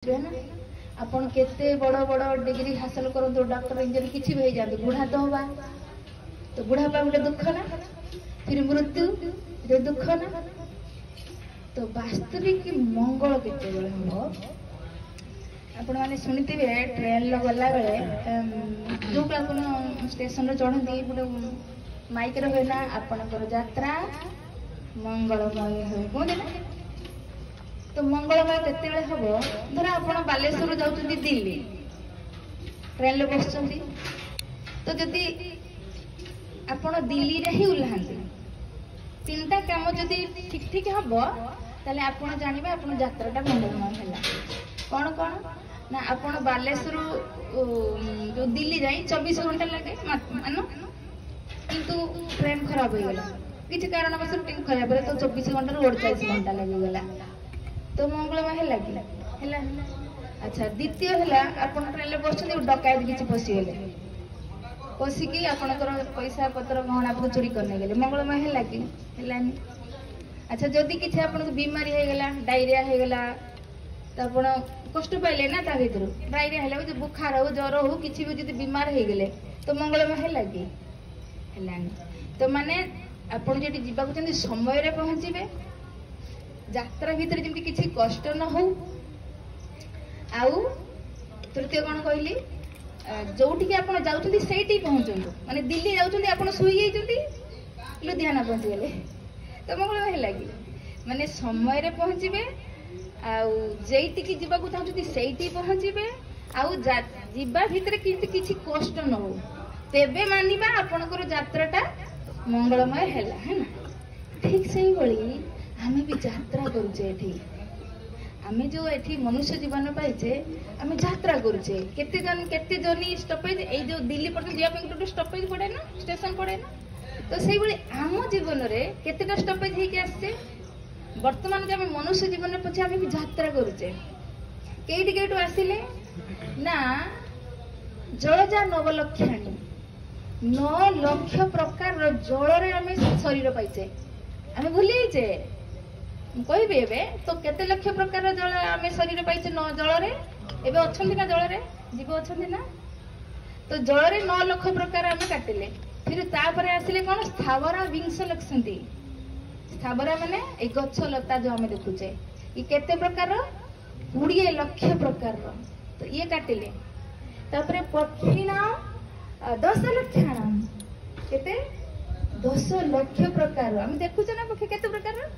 है ना आपण केते बड़ बड़ डिग्री हासिल करंतु डॉक्टर इंजीनियर किछि भी जाते बुढ़ा तो हवा तो बुढ़ापा गोटे दुख ना फिर मृत्यु जो दुख ना तो वास्तविक मंगल केते बेले हम आपण माने सुनिथिबे ट्रेन लो गला बेले जो आपण स्टेशन रे चढ़ंती गोटे माइक रे होना आपनकर यात्रा मंगलमय हो कोन तो मंगलमय केते हम धर आप बालेश्वर जाऊँ दिल्ली ट्रेन बस तो जदि आपण दिल्ली रे ही ओह्लांती तीनटा काम जदि ठीक ठीक हम ताले आपण जानिबे आपण यात्राटा मंगलमय हैला कौन कौन ना आपण बालेश्वर जो दिल्ली जाई 24 घंटा लगे मानो किंतु ट्रेन खराब हो गला किसी कारणवश ट्रेन खराब है तो 24 घंटा 48 घंटा लगी गला तो मंगलमय है कि अच्छा द्वितीय है आपन ट्रेन बस डकायत किसी पशिगले पशिकी आपणकर पैसा पत्र गहना पत्र चोरी करने गले मंगलमय है कि हेलानी अच्छा जदि किसी आपन बीमारी हो गला डायरिया हो गला तो आपण कष्ट पाइले ना ता भीतर डायरिया है जो बुखार हो ज्वर हो किसी भी जदि बीमार हो गले तो मंगलमय है कि हेलानी तो माने आपन जेटी जीवा को चंदी समय रे पहुंचीबे यात्रा भीतर जमी किसी कष्ट न हो आउ तृतीय कौन कहली जोटि आप जाऊँगी पहुँचु माने दिल्ली जाऊँ शुई लुधियाना पहुँची गले तो मंगलमय है कि माने समय रे पहुँचे आईटी जावाक चाहते से पहुँचे आउ जीवा भितर किसी कष्ट न हो तेबे मानिबा आपणकर यात्राटा मंगलमय है ना ठीक से ही आमे भी यात्रा करुचे आमे जो एठी मनुष्य जीवन पाइचे आमे यात्रा करुचे केते जनी स्टॉपेज ए जो दिल्ली पर्यंत जिया पे गोटे स्टॉपेज पड़े ना स्टेशन पड़े ना तो सेही बळे आम जीवन रे केतेटा स्टॉपेज हे के आछे वर्तमान जे आमे मनुष्य जीवन रे पछे आमे भी यात्रा करुचे केइटी केइटो आसिले ना जलजा नवलक्षाणी 9 लाख प्रकार जल रे आमे शरीर पाइचे आमे भूली जाइचे कहबे एबे तो केते लक्ष प्रकार जल आम शरीर पाइचे न जल रे एबे अछंती ना जल रे जीव अछंती ना तो जल रे 9 लाख प्रकार आम काटिले फिर तापरे आसिले कोन स्थावरा विंश लक्षंती स्थावरा माने ए गछ लता जो आम देखुचे ई केते प्रकार 20 लाख प्रकार तो ये काटिले तापरे पक्षीना 10 लक्षाणाम केते 10 लाख प्रकार आम देखुचे ना पक्षी केते प्रकार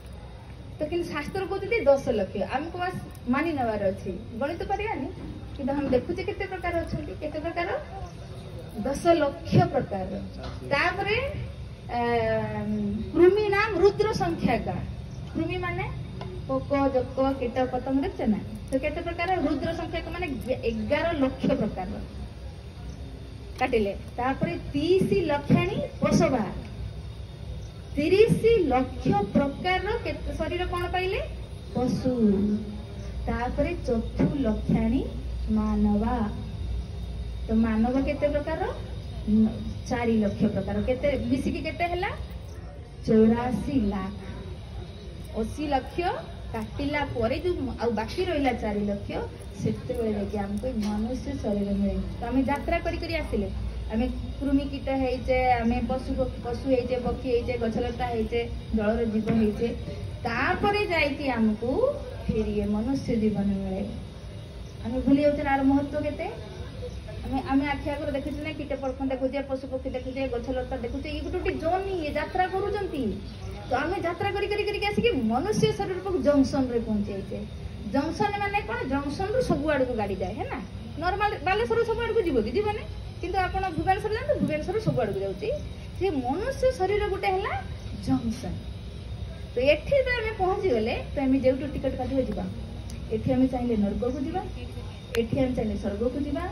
तो कि शास्त्र कहते 10 लाख आमको बस मानि नवार अच्छी गणित पारानी कि हम देखुचे केते प्रकार अच्छा केते प्रकार 10 लाख प्रकार तापरे कृमि नाम रुद्र संख्या का कृमि माने पोक जक कीट पतंग देखते ना तो केते प्रकार रुद्र संख्या का माने 11 लाख प्रकार काटिले तापरे 30 लक्षाणी पशुबा 30 लाख प्रकार शरीर कौन पाइले पशु तापरे 4 लक्षाणी मानवा तो मानव केते प्रकार 4 लाख प्रकार केते मिसिकी केते हला 84 लाख 80 लाख काटिला परे जो आ बाकी रहिला 4 लाख सेते बेले देखि हमको मनुष्य शरीर मिले तो हम यात्रा करी करी आसिले आमे कृमि कीट हेचे आमे पशु हेचे पक्षी हेचे गछलता हेचे जलर जीव हेचे तापरे जाइकी हमको फिर ये मनुष्य जीवन मिले आमे भूली जाउछन आर महत्व केते आमे आखि आगर देखुछन ना कीट पक्षी देखुछे पशु पक्षी देखुछे गछलता देखुछे ये गोटे जोनी ये यात्रा करूचंती तो आमे यात्रा करी करी करी आसी मनुष्य शरीर पर जंक्शन रे पहुंचे जंक्शन माने कोन जंक्शन रो सब आड़ को गाड़ी जाए है ना नॉर्मल बालेश्वर सब आड़ को जीवो कि जीवने किंतु आपण भुवनेश्वर जान भुवनेश्वर सब आड़ को जाउची से मनुष्य शरीर गोटे हला जंक्शन तो एठी तो हमें पहुंची गले तो हमें जेउटो टिकट काटिबे जिबा एठी हमें चाहिए नरक को जिबा एठी हमें चाहिए स्वर्ग को जिबा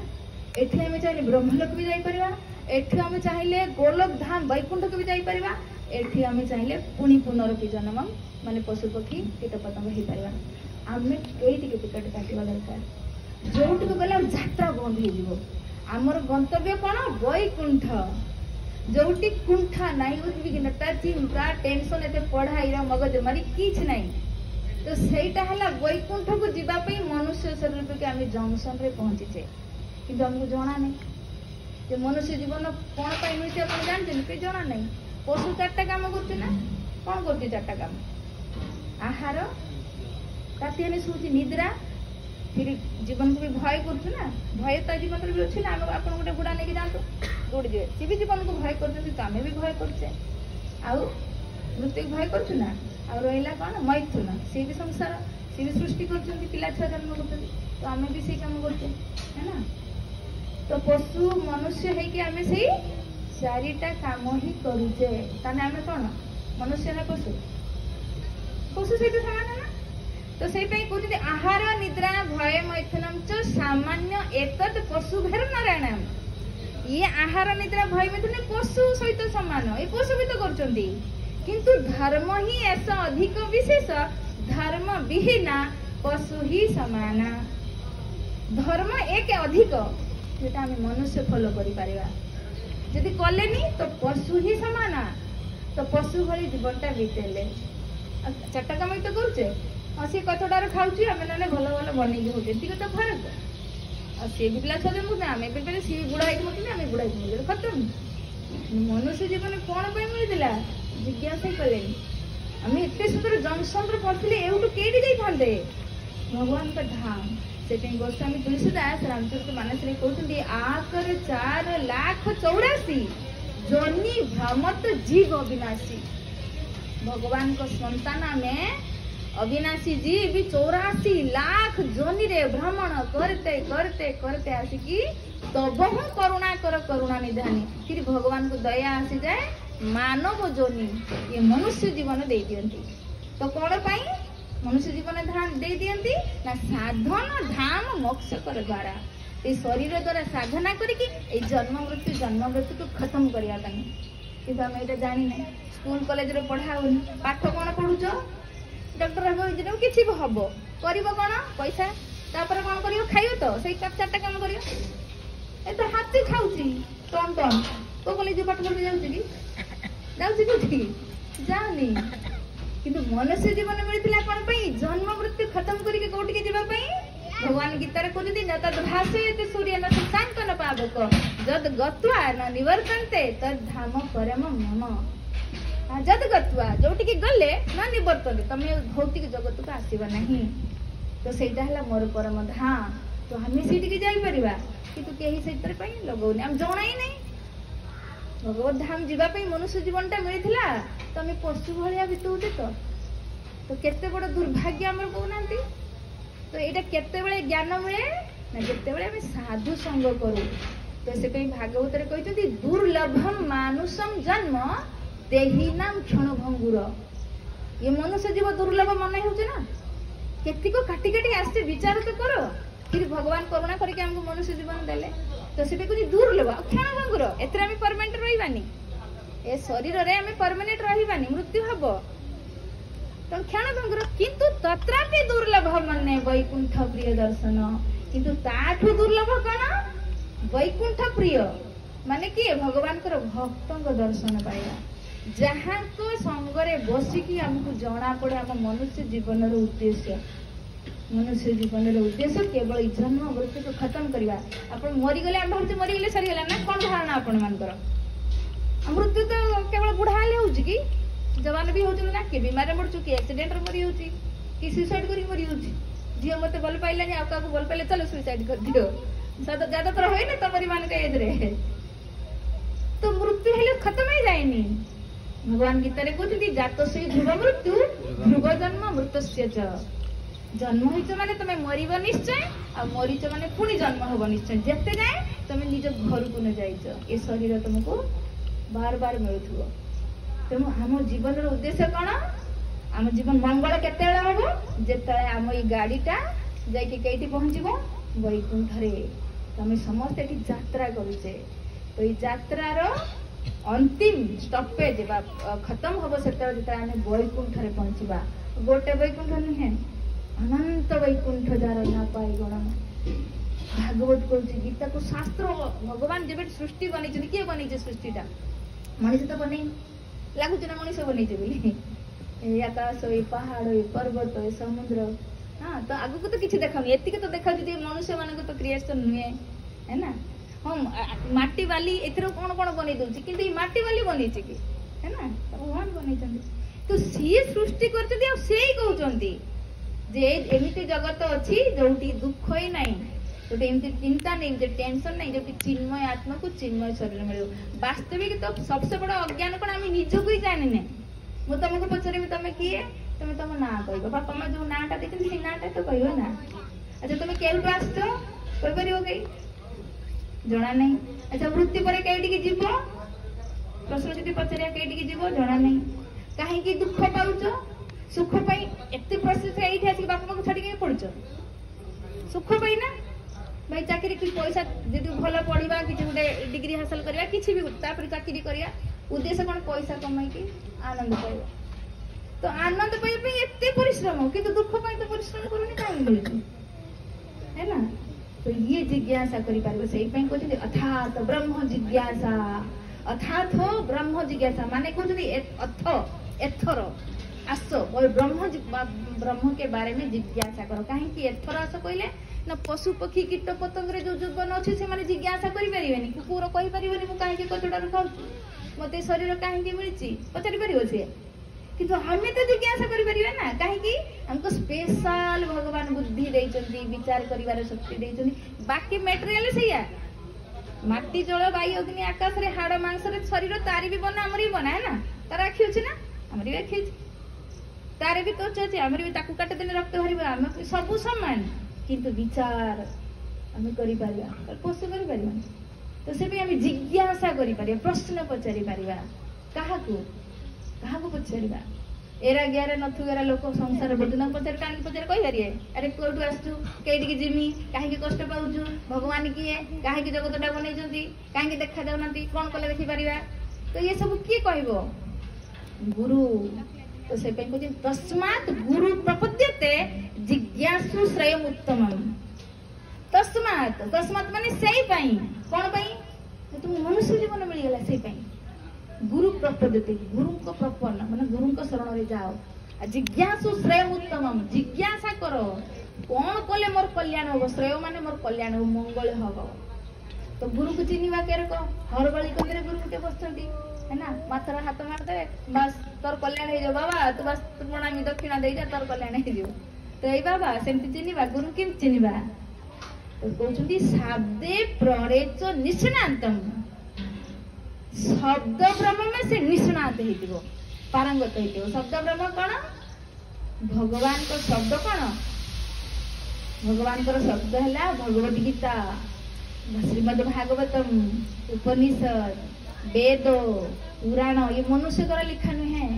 एठी हमें चाहिए ब्रह्मलोक भी जाई परबा एठी हमें चाहिए गोलोक धाम वैकुंठ को भी जाई परबा एठी हमें चाहिए पुणी पुनरपि जन्म माने पशु पक्षी कीट पतंग हे परबा आमे एठी टिकट काटिबा दरकार जोट को गला यात्रा बंद हो जिवो आमर गंतव्य कौन वैकुंठ जोटी कुंठा नाई उद्विग्नता चिंता टेंशन एते पढ़ाई मगज मारी किछ नाई तो सेटा हला वैकुंठ को जीवा पई मनुष्य शरीर पे आम जंक्शन रे पहुंचीचे किंतु हमको जाना नहीं जे मनुष्य जीवन कौन पाई मिलছে अपन जानते पे जाना नहीं पशु चारटा काम करते ना कौन करते चारटा काम आहार राति हमें सोची निद्रा फिर जीवन को भी भय करते ना भय तो जीवन भी अच्छे ना आप गोटे बुढ़ा नहीं जातु दौड़ी जाए सी भी जीवन को भय करते तो आम भी भय करचे आउ मृत्यु भय करछु ना आ रहा कौन मैथुन सी भी संसार सी भी सृष्टि कर पिला छुआ जन्म कर तो आम भी से कम करते है ना तो पशु मनुष्य है कि आम से चारिटा काम ही करुचे ताने आम कौन मनुष्य ना पशु पशु सहित सामान ना तो से कहते आहार निद्रा भय मैथुनम च सामान्य एतत् पशु भेर नारायण ये आहार निद्रा भय मैथुन पशु सहित सामान ये पशु भी तो करछंती किंतु धर्म ही ऐसा अधिक विशेष धर्म विहीना पशु ही समाना धर्म एक अधिक जेटा हम मनुष्य फॉलो करि परिबा यदि कलेनी तो पशु ही समाना तो पशु भली जीवनटा बीतेले चारटा काम तो करुचे सी कथटार खाऊची आम ना भल भल बनई हो तो फरक और सी भी पिला छुआ जन्म आम भी सी बुढ़ा होती आम बुढ़ा हो खत्म मनुष्य जीवन कौन पर मिलता जिज्ञासा कले आम एत सुंदर जंक्शन पड़ते एवं कईटी जाते भगवान का धाम से गोस्वामी तुलसीदास रामचरित मानस कहते आकर 4,84,000 जनी भ्रमत जीव अविनाशी भगवान को संतान में अविनाशी जीव 84 लाख जोनि रे भ्रमण करते करते करते आसिकी तब हूँ करुणा कर करुणा निधानी फिर भगवान को दया आसी जाए मानव जोनि ये मनुष्य जीवन दे दियंती तो कौन पाई मनुष्य जीवन दे दियंती ना साधन धाम मोक्ष कर द्वारा ये शरीर द्वारा साधना करके जन्म मृत्यु को खत्म करने कि आम ये जानी ना स्कूल कॉलेज रे पढ़ा पाठ कौन पढ़ुच डॉक्टर हम इंजीनियर किसी भी हम कर कौन पैसा तापर कौन कर खाइब तो से चारटा काम कर तो हाथी खाऊँ टन टन तो कॉलेज पाठ पढ़ी जाऊँगी जाऊनी किंतु मनुष्य जीवन मिलता कौन जन्म मृत्यु खत्म करके कौटिके जावाई भगवान गीतार कहते न तद भाषयते सूर्य न शशांक न पावक जद गत्वा न निवर्तन्ते तद धाम परम मम जद गत्वा जोटिके गले न निवर्तन्ते तमे भौतिक जगत को आसीबा नहीं तो सेटा हला मोर परम धाम तो हमें सेटिके जाई परिबा किंतु केही सेतर पई लगौनी हम जणा ही नहीं भगवत धाम जीवाई मनुष्य जीवनटा मिलता तो आम पशु भाया बीतौचे तो केते बड़ दुर्भाग्य आम कहना तो यहाँ केते ज्ञान मिले ना जिते साधु संग करूँ तो से भागवत कहते दुर्लभम मानुषम जन्म तेही नाम क्षण भंगुर ये मनुष्य जीव दुर्लभ मन हो केती को काटी काटी आसते विचार तो कर फिर भगवान करुणा करके हमको मनुष्य जीवन देले तो से कहते दुर्लभ क्षण भंगुर एथरे आम परमानेंट रही ए शरीर रे आम परमानेंट रही मृत्यु हम तो क्षण भंगुर किंतु तत्रापि दुर्लभ मने वैकुंठ प्रिय दर्शन किंतु ताठू दुर्लभ कौन वैकुंठ प्रिय माने कि भगवान कर भक्तों को दर्शन पाइबा जहाँ को संगरे बसिकी हमको जना पड़े आम मनुष्य जीवन उद्देश्य मनुष्य जीवन उद्देश्य केवल जन्म मृत्यु को खत्म करवा आप मरीगले आम भावते मरीगले सरीगला ना कौन धारणा आपण मानकर मृत्यु तो केवल बुढ़ा हेले होउची कि जवान भी होउची ना के बीमार मरचु कि एक्सीडेंट रे मरी होउची कि सुसाइड करी मरी होउची झियो मते भल पाइलानी आ काको भल पाइले चलो सुसाइड कर दियो सदा ज्यादा तर होय ना तमरी मान के एज रे तो मृत्यु हेले खत्म ही जाएनी भगवान गीता रे कहते जात से ध्रुव मृत्यु ध्रुव जन्म मृतस्य च जन्म होइछ माने तमे मरिबो निश्चय आ मरिछ माने पुणी जन्म होबो निश्चय जेते जाए तमे निज घर को न जाइछ ए शरीर तुमको बार बार मिलुथुबो तेणु आम जीवन उद्देश्य कौन आम जीवन मंगल केते हम जिते आम ये गाड़ीटा जाकि कईटी पहुँचब वैकुंठ तमें समस्ते यात्रा करुचे तो ये यात्रार अंतिम स्टपेज खत्म हम से आम वैकुंठ पहुँचवा गोटे वैकुंठ नुहे अनंत वैकुंठ जार ना पाई गण भागवत कहूँ गीता को शास्त्र भगवान जब सृष्टि बनी किए बनी सृष्टिटा मनीष तो बन लगुच ना मनीष बन ये आकाश ये पहाड़ ये पर्वत ये समुद्र हाँ तो आगु को तो किसी देखा एति तो देखा मनुष्य मान तो क्रिएशन नुहे है ना हाँ माटी बाली एथर कौन कौन बन दूसरी कि माटी बाली बन कि है ना भगवान बन तो सी सृष्टि कर कहते जे एमती जगत अच्छी जो दुख ही ना जो चिंता नहीं जो टेंशन नहीं जो चिन्मय आत्मा को चिन्मय शरीर मिले वास्तविक तो सबसे बड़ा अज्ञान कौन आम निजक ही जानी मुझे तुमको पचारि तुम किए तुम तुम ना कह बापा माँ जो नाटा देखते से नाटा तो कह ना अच्छा तुम केउटू आस कहीपर कई जना नहीं अच्छा मृत्यु पर कईटी जीव प्रश्न जी पचार कईटी जीव जना नहीं कहीं दुख पाच सुख पाई एत प्रश्न ये आसिक बापा माँ छाड़ी पढ़ुच सुख पाई ना भाई चाकरी पैसा जी भल पढ़ा कि गोटे डिग्री हासिल करवा कि भी चाकरी करवा उद्देश्य कौन पैसा कमाई आनंद पाइबा तो आनंद पाइबा एत परिश्रम किंतु दुख पाई तो परिश्रम करूनी कहीं मिलूँ है ना तो ये जिज्ञासा कर अर्थात ब्रह्म जिज्ञासा अर्थात ब्रह्म जिज्ञासा माने कहते अथ एथर आस और ब्रह्म के बारे में जिज्ञासा करो कहीं एथर आस कहले ना पशु पक्षी कीट पतंग जो जीवन अच्छे से जिज्ञासा करें कुकुर कहीपर मुझे कहीं कचड़ा खाऊँ मत शरीर कहीं मिली पचारि पार सी कि आम तो जिज्ञासा करें ना कहीं हमको स्पेशल भगवान बुद्धि देइचंती विचार करिवार शक्ति देइचंती बाकी मटेरियल सैया माटी जल वायु अग्नि आकाश रे हाड़ मांस रे शरीर तारी भी बना हमर भी बना है ना तार आखि अछि ना हमर भी आखि अछि तारे भी त्वचा अछि हमर भी ताकू काट देले रक्त भरिबा हम सब समान किंतु विचार हम करि पारिबा पशु करि पारिबा तो से भी हम जिज्ञासा करि पारिबा प्रश्न पचारि पारिबा काहाकू पचारिबा एरा ग्यारे नथुगेरा लोक संसार बदना पचार कहीं पचार कही पारे अरे कोठू आसु कईटी जिमी कहीं कष्ट पाऊँ भगवान किए कहीं जगतटा बनई कहीं देखा जाऊना कौन कले देखी पारिबा तो ये सब किए कह गुरु तो से तस्मात् गुरु प्रपद्यते जिज्ञासु श्रेय उत्तम तस्मात् तस्मात् माने सही पाई कौन पाई तुम मनुष्य जीवन मिलगला से गुरु प्रपद्यते गुरु को प्रपन्न माने गुरु को शरण रे जाओ जिज्ञासु श्रेय उत्तम जिज्ञासा करो कौन कले मोर कल्याण हो श्रेय माने मोर कल्याण हो मंगल हो तो गुरु को चिन्हवा केर को हर बळी कंदरे गुरु के बसचंती है ना माथर हाथ मार दे बस तोर कल्याण हो बाबा तू बस प्रणामी दक्षिणा दे जा तोर कल्याण हो तो ए बाबा सेमती चिन्हवा गुरु के चिन्हवा तो कहउछंती सादे प्रणेच निष्णांतम शब्द ब्रह्म में से निष्णात हो पारंगत हो शब्द ब्रह्म कौन भगवान को शब्द कौन भगवान को शब्द है भगवद गीता श्रीमद भागवतम उपनिषद वेद पुराण ये मनुष्य द्वारा लिखा नुहे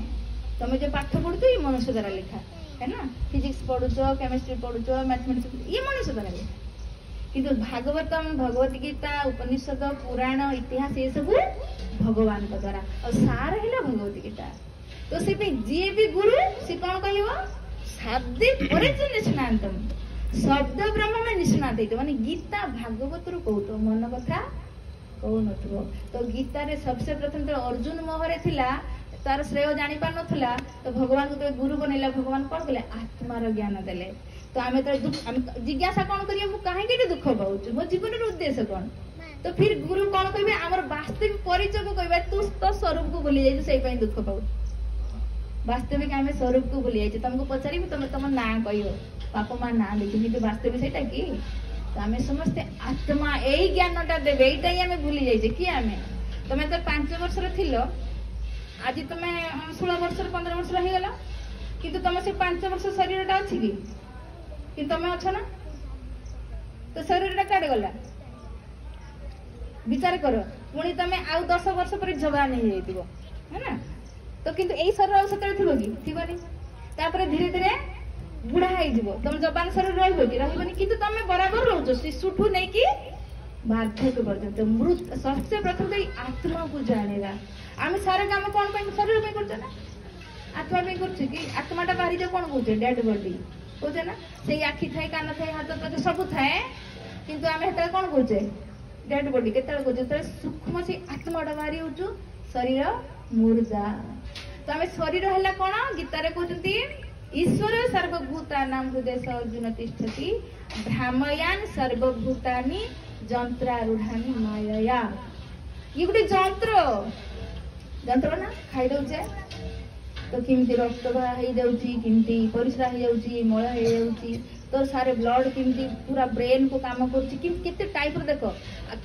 तुम जो पाठ पढ़ु ये मनुष्य द्वारा लिखा है ना फिजिक्स पढ़ुच केमिस्ट्री पढ़ुच मैथमेटिक्स ये मनुष्य द्वारा लिखा किंतु भागवतम भगवद गीता उपनिषद पुराण इतिहास ये सब भगवान को द्वारा और सार है भगवद गीता तो से जी भी गुरु सी कौन कह शब्दे निष्णातम शब्द ब्रह्म में निष्णात माने गीता भागवत रू कौत मन कथा कौन तो गीता रे सबसे प्रथम तो अर्जुन मोहरे थिला तार श्रेय जानी पार नथला तो भगवान को तो गुरु बनैला भगवान कौन कले आत्मार ज्ञान देले तो आम तो जिज्ञासा कौन करिए मु कहीं दुख पाऊँ मो जीवन उद्देश्य कौन तो फिर गुरु कौन कहे आम वास्तविक परिचय को कह तू तो स्वरूप को भूली जाइए से दुख पाऊ वास्तविक आम स्वरूप को भूली जाइए तुमको पचारि तुम तुम ना कह बापा माँ ना देखी कि वास्तविक सेटा कि तो आम समस्ते आत्मा यही ज्ञानटा देवे यही आम भूली जाइए कि आम तुम तो 5 वर्षर थिल आज तुम 16 वर्ष 15 वर्ष होगला कि तुम से 5 वर्ष शरीरटा अच्छी कि तुम अछ ना तो शरीरटा काटे गला विचार कर पुणी तुम आउ 10 वर्ष पर जवान हो जाइए है ना तो किंतु यही शरीर सतरे थी कि थी तापर धीरे धीरे बुढ़ा हो तुम जवान शरीर रही कि तुम बराबर रोच शिशुठू नहीं कि वार्धक्य पर्यंत मृत सबसे प्रथम तो आत्मा को जानेगा आम सारा काम कौन शरीर में कर आत्मा में कर आत्माटा बाहरी जो कौन कहे डेड बॉडी कहे ना से आखि थाए कान थाए हाथ पाद सब थाए किंतु आम हेतु कौन कहे डेड बॉडी केत कहे सूक्ष्म से आत्माटा बाहरी हो शरीर मुर्दा तो आम शरीर है कौन गीतार कहते ईश्वर सर्वभूतानां हृदय अर्जुन तिष्ठति भ्रामयान सर्वभूतानि जंत्रारूढ़ानि मायया। ये गोटे जंत्र ना खाई दौचे तो किमती रक्त हो जाती परिश्रा हो जाती मल हो जाती तो सारे ब्लड किमती पूरा ब्रेन को काम करते टाइप देख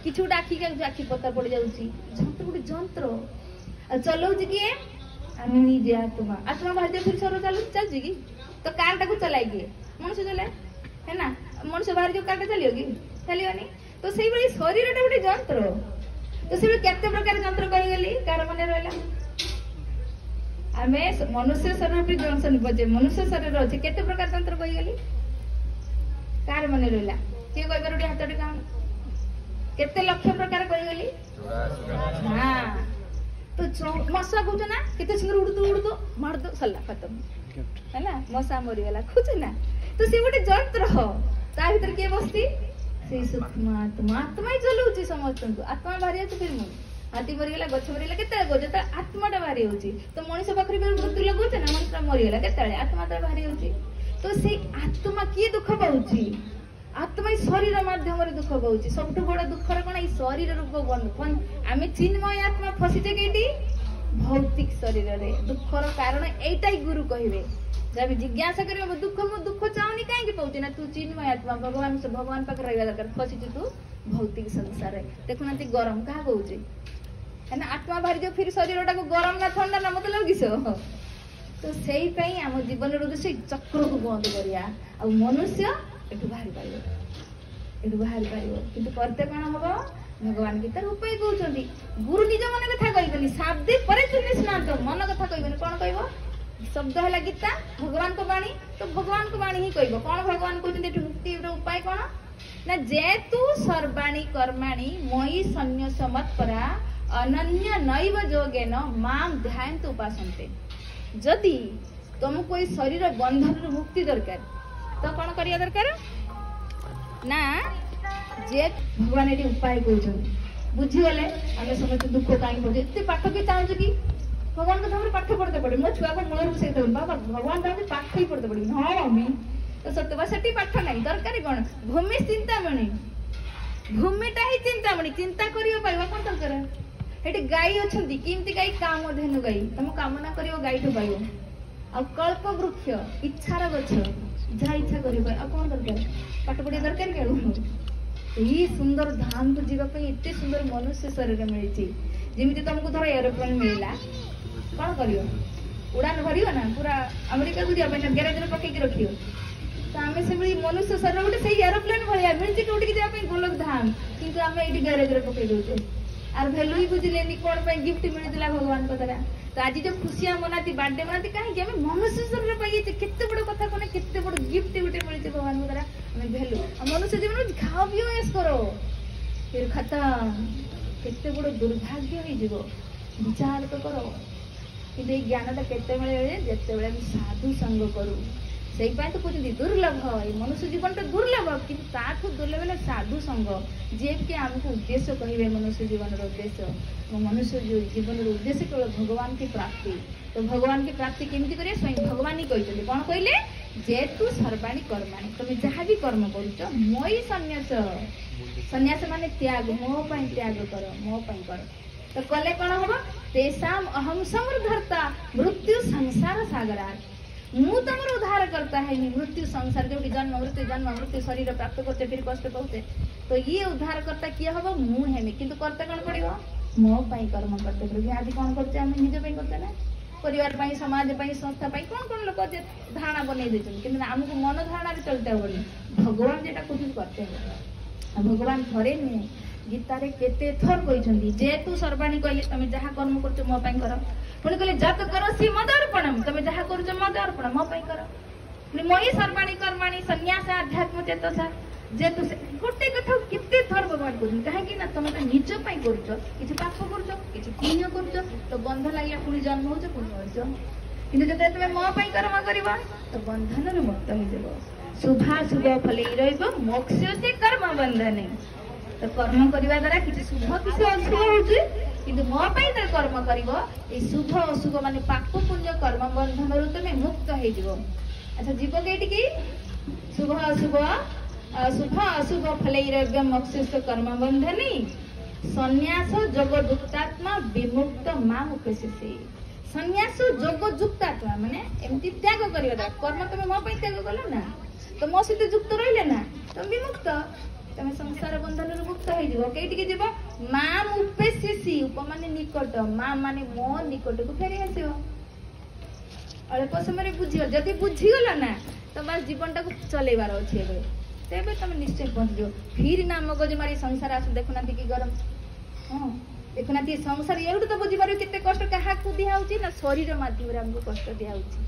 कि गोटे आखि पता पड़ जाऊँगी जंत्र गोटे जंत्र चलाऊ किए आम निजे आत्मा आत्मा बाहर फिर शरीर चलती कि तो कार टाक चलाई किए मनुष्य चलाए है ना मनुष्य बाहर जो कार चलो कि चलनी तो से शरीर गोटे जंत्र तो से केते प्रकार जंत्र कहीगली कार मन रहा आम मनुष्य शरीर जंक्शन बजे मनुष्य शरीर अच्छे केते प्रकार जंत्र कहीगली कार मन रहा किए कहीपर हाथ टे काम केते लक्ष प्रकार कहीगली हाँ तो मशा कौच ना केते सुंदर उड़तु मारद सरला खत्म है मशा मरीगला खुच ना तो सी गोटे जंत्र ता भीतर किए बसती से सूक्ष्म आत्मा आत्मा ही चलाऊँ समस्त आत्मा बाहरी जाऊँ फिर मुझे हाथी मरीगला गछ मरीगला के जो आत्माटा बाहरी होची तो मनीष पाखे मृत्यु लगुचे ना मनीष मरीगला के आत्मा तो बाहरी होची तो से आत्मा किए दुख पाऊँची आत्मा ही शरीर माध्यम दुख पाऊँची सबुठ बड़ दुखर कौन ये शरीर रूप बंद आम चिन्मय आत्मा फसीचे कई भौतिक शरीर में दुखर कारण एटा ही गुरु कहे जब जिज्ञासा कर दुख मु दुख चाहनी कहीं पाऊँ ना तू चिन्मय आत्मा भगवान से भगवान पाखे रहा दरकार फसीचु तू भौतिक संसार देखुना गरम क्या कहे है ना आत्मा बाहरी जो फिर शरीर टाक गरम ना ठंडा ना मत लगिस तो से आम जीवन से चक्र को बंद करा मनुष्य एठू बाहरी पार कि करते कौन हम भगवान गीतार उपाय कहते गुरु निज मन कथा कहबनी शाब्दे पर स्नात मन कथा कहबनी कौन कह शब्द है गीता भगवान को वाणी तो भगवान को वाणी ही कह कौन भगवान कहते मुक्ति उपाय कौन ना जेतु सर्वाणी कर्माणी मयि सन्न्यास मत्परा अनन्य नैव जोगेन माम ध्यान तो उपासनते जदि तुमको शरीर बंधन मुक्ति दरकार तो कौन करिया दरकार ना जे भगवान ये उपाय कहते बुझीगले आम समस्त दुख कहीं पड़े एत पाठ भी चाहूँ कि भगवान को तुम पाठ पढ़ते पड़े मो छुआ को मूल से बाबा भगवान चाहते पाठ ही पढ़ते पड़े हाँ मम्मी तो सत्य से पाठ ना दरकार कौन भूमि चिंतामणि भूमिटा ही चिंतामणि चिंता करियो पाइबा कौन दरकार ये गाई अच्छा किमती गाई काम धेनु गाई तुम कामना कर गाई ठू पाइब आ कल्प वृक्ष इच्छार गछ जहाँ इच्छा कर कौन दरकार पाठ पढ़िया दरकार क्या ये सुंदर धाम को जीवाई एत सुंदर मनुष्य शरीर मिली जमी तुमको धर एरोप्लेन मिलला कौन कर उड़ान भर ना पूरा अमेरिका को जाए ग्यारेज में पकईक रख तो आम से मनुष्य शरीर गोटे से एरोप्लेन भाया मिलती कौटिक जावाई गोलक धाम किंतु आम ये ग्यारेज में पकई दौचे आर भैल्यू ही बुझे कौन गिफ्ट मिलता भगवान द्वारा तो आज जो खुशियां मनाती बर्थडे मनाती कहीं मनुष्य शरीर पाई केते बड़ कथा कहना केते बड़ गिफ्ट गोटे मिलती भगवान द्वारा आम भैल्यू मनुष्य जीवन खाओ पिओ ऐश करो फिर खत्म केते बड़ दुर्भाग्य हो विचार तो करो कि ज्ञानटा केते जिते साधु संग करूँ से तो कहते दुर्लभ ये मनुष्य जीवन तो दुर्लभ कि दुर्लभ है साधु संग जे कि आमको उद्देश्य कहे मनुष्य जीवन उद्देश्य मनुष्य जीवन उद्देश्य केवल भगवान की प्राप्ति तो भगवान की प्राप्ति केमती करें स्वयं भगवान ही कहते कौन कहले जेतु सर्वाणी कर्माणी तुम जहाँ भी कर्म कर मई सन्यास माने त्याग मो त्याग कर मो कर तो कले कौन हम तेसाम अहम समृद्धता मृत्यु संसार सागरा मु तुम उद्धार करता है मृत्यु संसार जो जन्म मृत्यु शरीर प्राप्त करते फिर कष्ट पाते तो ये उद्धार करता किए हम मुझे किंतु करते कौन पड़ो मो कर्म करते पड़े आज कौन करते निज करते ना परिवार समाज संस्था कौन कौन लोग धारणा बनई देते कि आमको मन धारणा चलते हेनी भगवान जेटा कुछ करते हैं भगवान थरे नुहे गीतार केते थर कहते जेतु सर्वाणी कहले तुम जहाँ कर्म कर मो कर पुणी कहले जत करो सी मद अर्पणम तुम जहाँ कर मद अर्पण मो कर मई सर्वाणी कर्माणी सन्यास आध्यात्म चेतसा जेतु गोटे कथा केते थर भगवान कहते कहीं तुम तो निज कर पाप कर पुण्य कर तो बंध लगे पुणी जन्म हो पुणी मर कि जो तुम मो कर्म कर तो बंधन मुक्त हो शुभाशुभ फल मोक्ष कर्म बंधन तो कर्म करने द्वारा किसी शुभ किसी अशुभ हो किंतु मो पाई तो कर्म करिवो ए शुभ अशुभ माने पाप पुण्य कर्म बंधन रु तुम मुक्त हे जीवो। अच्छा जीव केटी की शुभ अशुभ शुभ अशुभ फलैरव्य मक्षिष्ट कर्म बंधनी संन्यास जोग दुक्तात्मा विमुक्त मां उपसिसी। संन्यास जोग जुक्तात्मा माने एमती त्याग करिवा दा कर्म तुम मो पाई त्याग कलो ना तो मो सहित जुक्त रहिले ना तुम विमुक्त तुम संसार बंधन रु मुक्त हे जीवो। केटी की जीवो मां उपसिसी उपमाने निकट मां माने मो निकट को फेरी आसीओ। अल्प समय बुझियो जदि बुझी गलो ना तो बस जीवनटा को चलेबार अछि एबे तेबे तुम निश्चय पहुंच जाओ। फिर ना मगज मारी संसार आस देखुना कि गरम हाँ देखुना संसार ये तो बुझीपार केते कष्ट क्या दिया होची ना शरीर माध्यम हमको कष्ट दिया होची।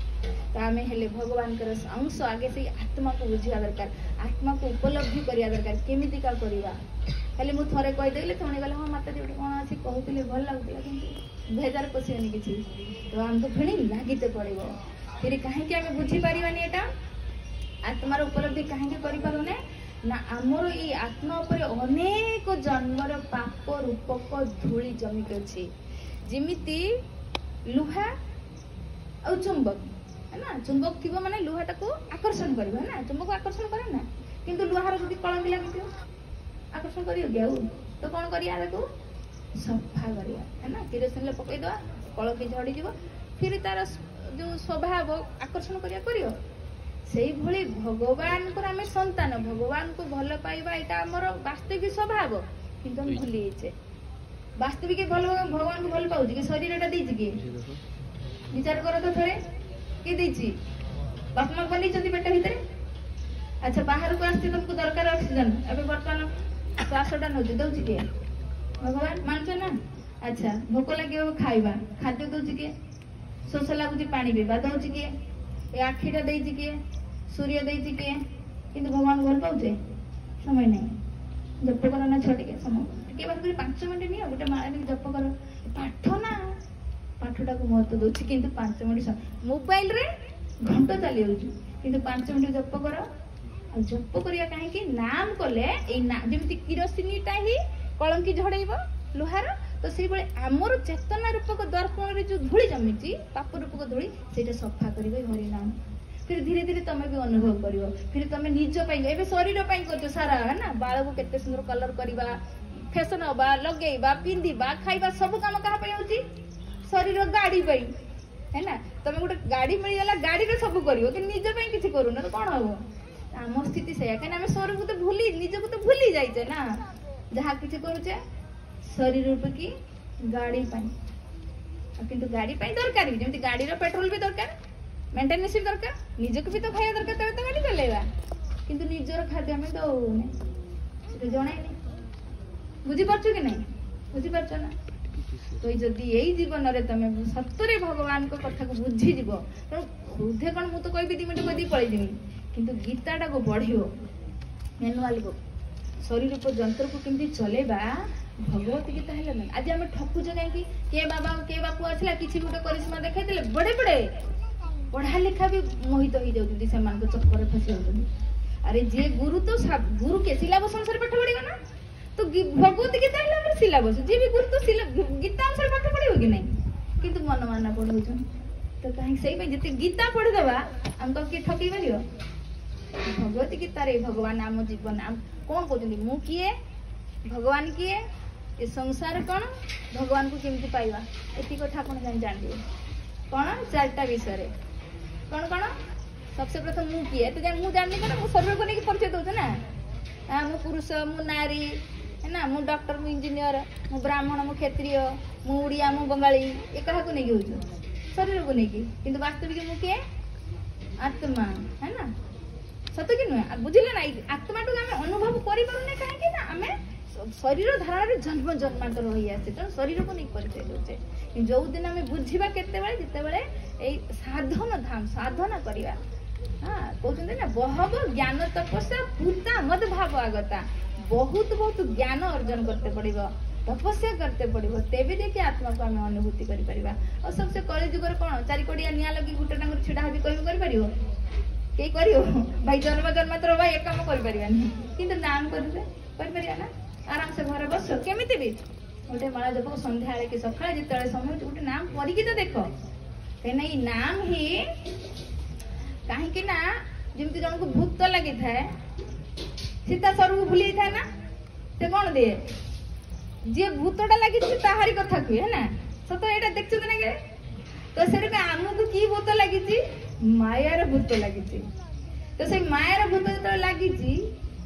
तो आम हेले भगवान अंश आगे से आत्मा को बुझा दरकार आत्मा को उपलब्धि करिया दरकार केमिति का करवा खाली मु थरे कहि देले थणे गले हां माता जोडी कोन अछि कहउतिले भल लागुतिला किंतु भेजार पसियनी किछि तो हम तो फेणी लागिते पड़िबो। फिर काहे कि हम बुझी परिवानी एटा आत्मार उपलब्धि कहीं करें ना आमर ये आत्मा पर अनेक जन्मर पाप रूपक धूली जमिक अच्छे जमीती लुहा और चुंबक है ना चुंबक थी माने लुहाटा को आकर्षण कर ना चुंबक आकर्षण करे ना किंतु लुहार जब कलंकी लगी आकर्षण कर तो कौन करिया को सफा करिया है ना किरोसिन पकईदे कलंकी झड़ी फिर तार जो स्वभाव आकर्षण करिया से भली भगवान को आम संतान भगवान को भल पाइबा यहाँ आमर वास्तविक स्वभाव किंतु हम भूली जाइए वास्तविक भल भगवान को भल पाऊँ कि शरीर किए विचार कर तो थोड़े किए देती बापा माँ बनी पेट भितर। अच्छा बाहर को आसती तुमको दरकार ऑक्सीजन अभी बर्तमान श्वासटा नौ दौर किए भगवान मानच ना। अच्छा भोक लगे खाइबा खाद्य दौर किए शोष लगुच पानी पीवा दौर किए ए आखिटा देती किए सूर्य देती किए किंतु भगवान भल पाऊे समय नहीं जप कर ना छटे समय टे बात 5 मिनट नहीं गोटे माला जप कर पाठ ना पाठटा को महत्व दूसरी किंतु 5 मिनट मोबाइल रे घंटा चली जाऊँ 5 मिनट जप कर जप करिया कहीं नाम कले जमी किरोसिनीटा ही कलंकी झड़ब लुहार तो से आमर चेतना रूपक दर्पण रे जो धूली जमी पाप रूपक धूली से सफा करेंगे हरि नाम फिर धीरे धीरे तुम भी अनुभव कर फिर तुम निज ए शरीर कर सारा है ना बाल को केते सुंदर कलर करवा फैशन हवा लगेवा पिंधा खाइबा सब काम क्या शरीर गाड़ी है ना तुम गोटे गाड़ी मिलगला गाड़ी रे सब कर निज किसी करूना तो कौन हम आम स्थिति से कहीं शरीर को तो भूली निज को तो भूली जाइए ना जहाँ किसी करुचे शरीर रूपी गाड़ी किंतु गाड़ी दरकार जमी गाड़ी पेट्रोल भी दरकार मेंटेनेंस भी दरकार निजक भी तो खाया दरकार तब तो गाड़ी चलेगा किंतु निजर खाद्य आम दौने जन बुझीपार कि नहीं बुझीपार ना तो जदि यही जीवन में तुम सतरे भगवान को कथा को बुझीज हृदय कौन मुझे कह 2 मिनट कही पलैजी किंतु गीताटा को बढ़ो मैनुआल को शरीर को जंत्र को केमती चलेबा भगवती गीता है ना आज आम ठकुचे कहीं के बाबा के बापू आसला किसी गोटे करिश्मा देखा बड़े बड़े पढ़ा लिखा भी मोहित हो जाती से चक्कर फसी जाती। अरे जे गुरु तो गुरु के सिलेबस अनुसार पाठ पढ़ेगा ना तो भगवती गीता है सिलेबस जी भी गुरु तो गीता अनुसार पाठ पढ़ेगा कि नहीं किंतु मन माना पढ़ाऊ तो कहीं से जिते गीता पढ़ीदबा आम किए ठकई पार भगवती गीता रे भगवान आम जीवन कौन कहते मु किए भगवान किए ये संसार कौन भगवान को केमती पाइबा एति कथा आप जान कौन 4टा विषय कौन कौन सबसे प्रथम मु किए तो मु जानी ना मो शरीर को लेकिन परिचय दूसरे ना मु पुरुष मु नारी है ना मु डॉक्टर मु इंजीनियर मु ब्राह्मण मु क्षत्रिय मु उड़िया मु बंगाली ये क्या नहीं हूँ शरीर को लेकिन किंतु वास्तविक मु किए आत्मा है ना सत कि नुहे बुझिले ना आत्मा टू आम अनुभव करें कहीं आम शरीर धारण जन्म जन्मांतर रही आसे तेणु शरीर को नहीं परिचय दूचे जो दिन आम बुझा जिते साधन धाम साधना करवा हाँ कहते ना बहब ज्ञान तपस्या पूता मत भाव आगता बहुत बहुत ज्ञान अर्जन करते पड़ो तपस्या करते पड़ो तेबे देखिए आत्मा को आम अनुभूति करा और सबसे कली जुगर कौन 4 कोड़िया निआ लगी गोटे टांग छिड़ा भी कह कई कर भाई जन्म जन्मांतर भाई एक काम कर नाम करें ना आराम से घर बस केमी भी गोटे माला जप संध्या कि सकाଳେ जिते समय गोटे नाम पढ़ी तो देख कहीं नाम ही कहीं ना जमी जन को भूत लगी थाए सीता स्वर को भूली था ना से कौन दिए जी भूतटा लगी ताहारी कथा कहे है ना सत ये देखते ना के तो से आमको की भूत लगी मायार भूत लगी तो से मायार भूत जो लगी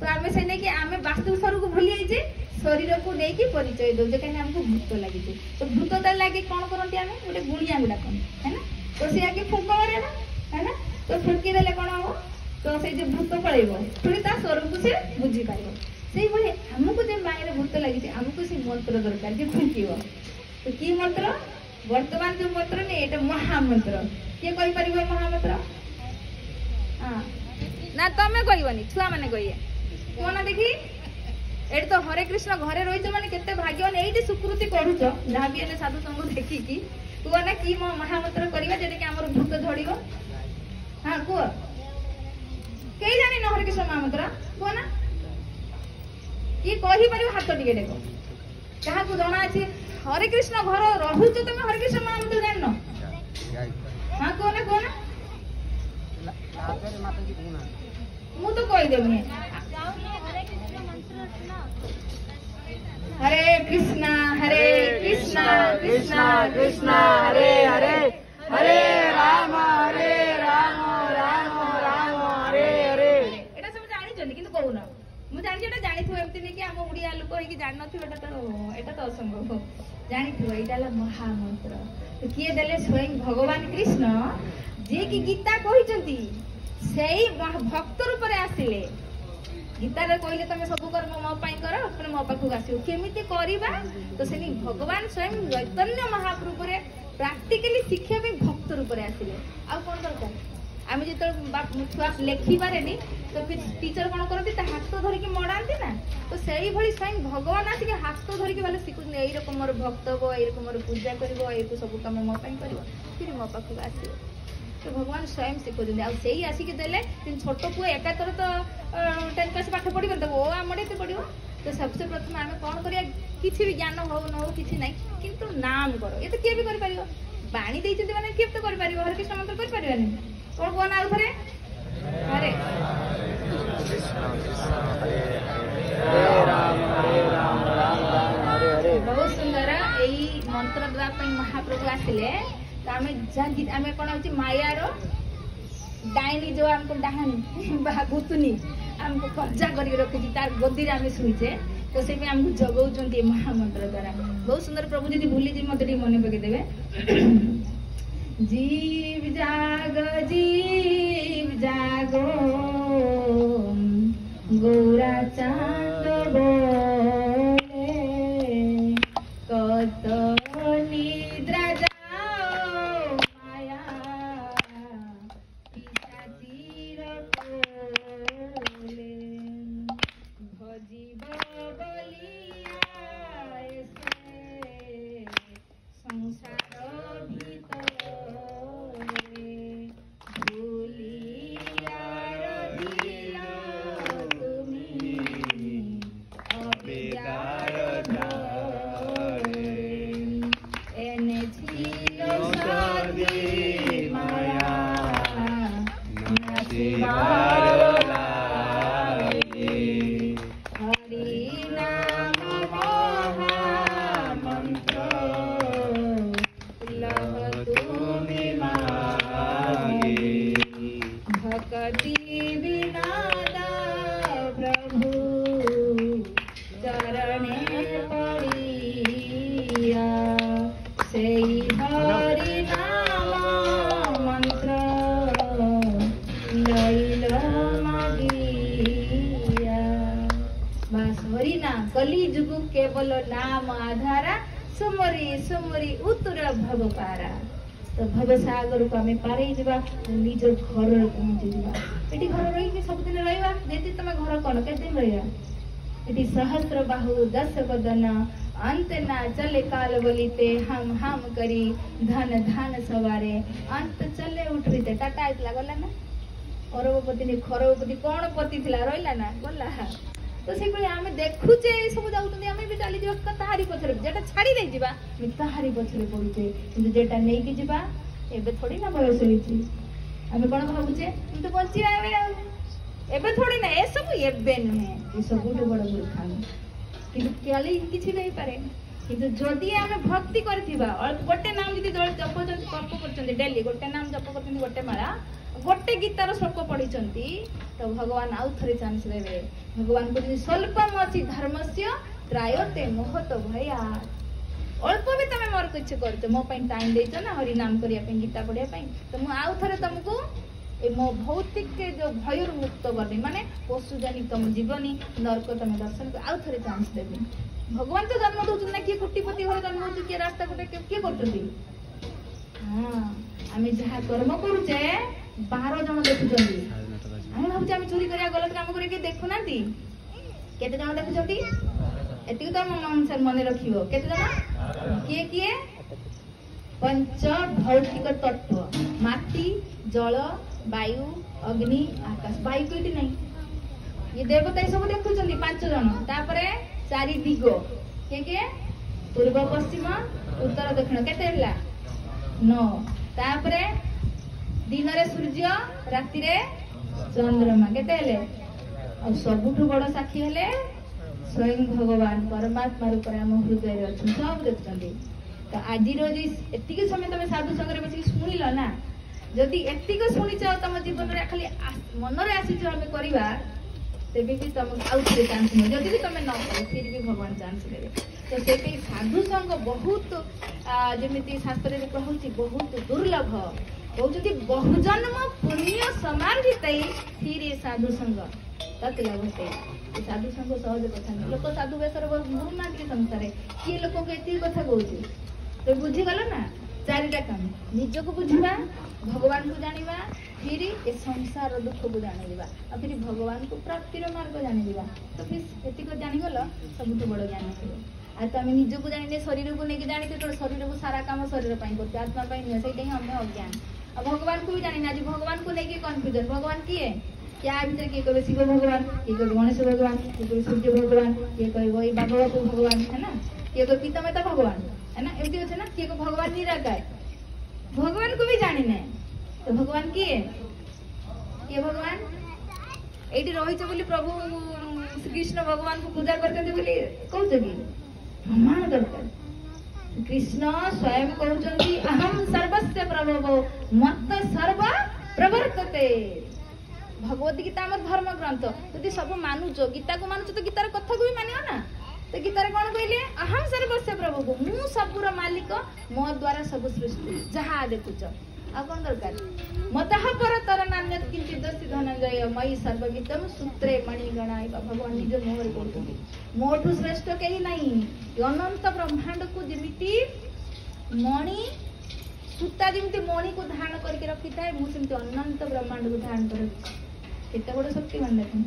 तो आम से नहीं कि आम वास्तविक स्वर को भूली जाइए शरीर को लेकिन परिचय दौजे कहीं हमको भूत लगी तो भूत लगे कौन करते आम गोटे गुड़िया गुड़ा कम है ना तो सी आगे फुंक मारे ना है ना तो फुंकी देले कौन हम तो से जो भूत पड़ेब पुणी ता स्वर को से बुझी पार से भाई आमको जो मायर भूत लगी आमको से मंत्र दरकार जो फुंकब तो कि मंत्र वर्तमान जो मंत्र नहीं ये महामंत्र किए कहीपर महामंत्र हाँ ना तमें कहबनी छुआ मैंने कहे कौन देखी ये तो हरे कृष्ण घरे रही मैंने केते भाग्यवान ये सुकृति करुच जहाँ भी एने साधु संग देखिकी कह ना कि महामंत्र करवा जो कि आम भूत झड़ हाँ कह कई जानी न हरे कृष्ण महामंत्र कह ना किए कहीपर हाथ टे देख क्या जना अच्छी हरे कृष्ण घर रोच तुम हरे कृष्ण महामंत्र जान हाँ कह ना मु तो कहीदेवी हरे कृष्णा कृष्णा कृष्णा हरे हरे हरे राम राम राम हरे हरे एटा सब जानी किंतु कहूना मु जानी एटा जानी थो एमती नहीं कि हम उड़िया लोक होई जान नथि एटा तो असंभव जानी थो एटा ला महामंत्र तो किए देले स्वयं भगवान कृष्ण जे कि गीता कहिचंती सेई भक्त रूप रे आसिले गीता रे कहले तमे सब कर्म मो पाई कर अपने मो पाखु आसियो केमिति करिबा तो सेनी भगवान स्वयं चैतन्य महाप्रभु रे प्रैक्टिकली शिक्षा भी भक्त रूप रे आसिले आ कोन दरकार आमे जेतो छुआ लेखि पारेनी तो टीचर कोन करती ता हाथ धरि के मडांती ना तो सेई भली स्वयं भगवान आसी के हाथ धरि के वाले सिखु एई रकम मोर भक्त हो एई रकम मोर पूजा करबो एई को सब काम मो पाई करबो फिर मो पाखु आसियो तो भगवान स्वयं शिखुन आई आसिक देले छोट पुआ एकातर तो 10 क्लास पाठ पढ़ी तो ओ आम पढ़ो तो सबसे प्रथम आम कौन करिया किसी भी ज्ञान हो न हो किसी ना किंतु नाम करो ये तो किए भी कर बाणी देते मैंने किए तो कर हरे कृष्ण मंत्र कर पारे कौन कौन आउ थे हरे बहुत सुंदर यही मंत्र द्वारा महाप्रभु आसिले तो आम कौन हो मायार डाइनी जो आमको डाहानी भूतुनी आमको कब्जा करके रखी तार गदी आम शुचे तो से आमको जगाऊँ महामंत्र द्वारा बहुत सुंदर प्रभु जी भूली जी मत मन पकईदेवे जीव जागो गौरा चांद बोले कत निद्रा जाओ माया पिशाचीर कोले भजीब बलिया ऐसे संसार भीतर कली जुग केवल नाम आधारा सुमरी सुमरी उत्तर भव पारा तो भव सागर को आम पारे जा निज घर पहुंची ये घर रही सबुदिन रहा जी तुम घर कौन के दिन रहा ये सहस्र बाहु 10 बदन अंत ना चले काल बोलीते हम करी धन धान सवारे अंत चले उठते टाटा आइला गला ना खरबपति नहीं खरबपति कौन पति थिला रहिला ना गला तो से आम देखुचे सब जाऊँ आम भी चली जा ताहारी पछरे जेटा छाड़ी दे जिबा ताहारी पछरे पड़ुचे किंतु जेटा नै कि जिबा एबे थोड़ी ना बयस होईची आमे कोन भाबुचे हम तो बंची आवे एबे थोड़ी ना ए सब एबे नहे ए सब बड़ मूर्खामी किंतु काली किछि नै पारे किंतु जदि आमे भक्ति करथिबा और गोटे नाम जदि जप करछन्ती डेली गोटे नाम जप करछन्ती गोटे माला गोटे गीतार श्लोक पढ़िछन्ती तो भगवान आउ थरे चांस देबे भगवान को स्वल्पम अछि धर्मस्य त्रायते महत भया अल्प भी तमे मोर कुछ करते मो पई टाइम देइछ ना हरि नाम करिया पे गीता पढ़िया पे तो मु आउ थरे तुमको ए मो भौतिक के जो भयर मुक्त करनी माने पशु जानी तुम जीवनी नरक तमे दर्शन आउ थरे चांस देबे भगवान तो जन्म दउछ ना कि कोटिपति घर जन्म दउछ कि रास्ता कोटे के करतती हां आमे जहा कर्म करूचे 12 जन देखुछन्ती आमे भाबुचे आमे चोरी करिया गलत काम करिया के देखु नांती केते जन देखुछन्ती एतिक तो मन मन रखियो केते जन किए पंच भौतिक तत्व माटी जल वायु अग्नि आकाश वायु कोइटी नहीं ये देवता सब देखुछन्ती 5 जन तापरे 4 दिग के पूर्व पश्चिम उत्तर दक्षिण केते हला 9 तापरे दिन रे सूर्य राति रे चंद्रमा केते हले और सबुठु बड़ साक्षी हले स्वयं भगवान परमात्मा रूप में आम हृदय अच्छे सब देखते तो आज एतिक समय तुम साधु संगे बस शुणिल ना जदि एतिक शुणिच तुम जीवन में खाली मन में आसीच आम करवा तेबे भी तुम आउ थे चांस मिले जदि भी तुम न कर फिर भी भगवान चांस देवे तो से साधु संग बहुत जमी शास्त्र में कहूँ बहुत दुर्लभ कहते बहुजन्म पुण्य समार्जित फिर ये साधु संग तत् लभते साधु संग सहज कथा नहीं लोक साधु बेसर गुरु ना संसार किए लोक को एति कथा कहूँ तो बुझीगल ना 4टा काम निज को बुझा भगवान को जाना फिर ए संसार दुख को जाना और फिर भगवान को प्राप्तिर मार्ग जाना तो फिर एतिक जानीगल सब बड़ ज्ञान आ तो आम निज को जाने शरीर को लेकिन जाने तो शरीर को सारा काम शरीर कर आत्मा नुहे से आम अज्ञान और भगवान को भी जानी आज भगवान को लेकिन कन्फ्यूजन भगवान किए क्या भीतर किए कहे शिव भगवान किए कहे गणेश भगवान किए कहे सूर्य भगवान किए कहे भागवत भगवान है ना किए कहे पिता माता भगवान है ना एमती अच्छे ना किए कहे भगवान निराकार भगवान को भी जानी ना तो भगवान किए भगवान ये रही प्रभु श्रीकृष्ण भगवान को पूजा करते कौच कि प्रमाण दरकार कृष्ण स्वयं कहते अहम सर्वस्य प्रभवो मत सर्व प्रवर्तते भगवत गीता आम धर्म ग्रंथ यदि सब मानुच गीता को मानुच तो गीतार कथा को भी मानियो ना तो गीतार कौन कहले अहम सर्वस्य प्रभु मु सबुर मालिक मो द्वारा सब सृष्टि जहा देखुच आ कौन दरकार मतः परतर नान्य किंचित दस्ति धनंजय मई सर्वविदम सूत्रे मणिगणाय भगवान निज मोहर कहते मोठू श्रेष्ठ कहीं नहीं अनंत ब्रह्मांड को जमिति मणि सूता जमी मणि को धारण करके रखी थाए मुझे अनंत ब्रह्मांड को धारण कर केते बड़ शक्तिमान देखें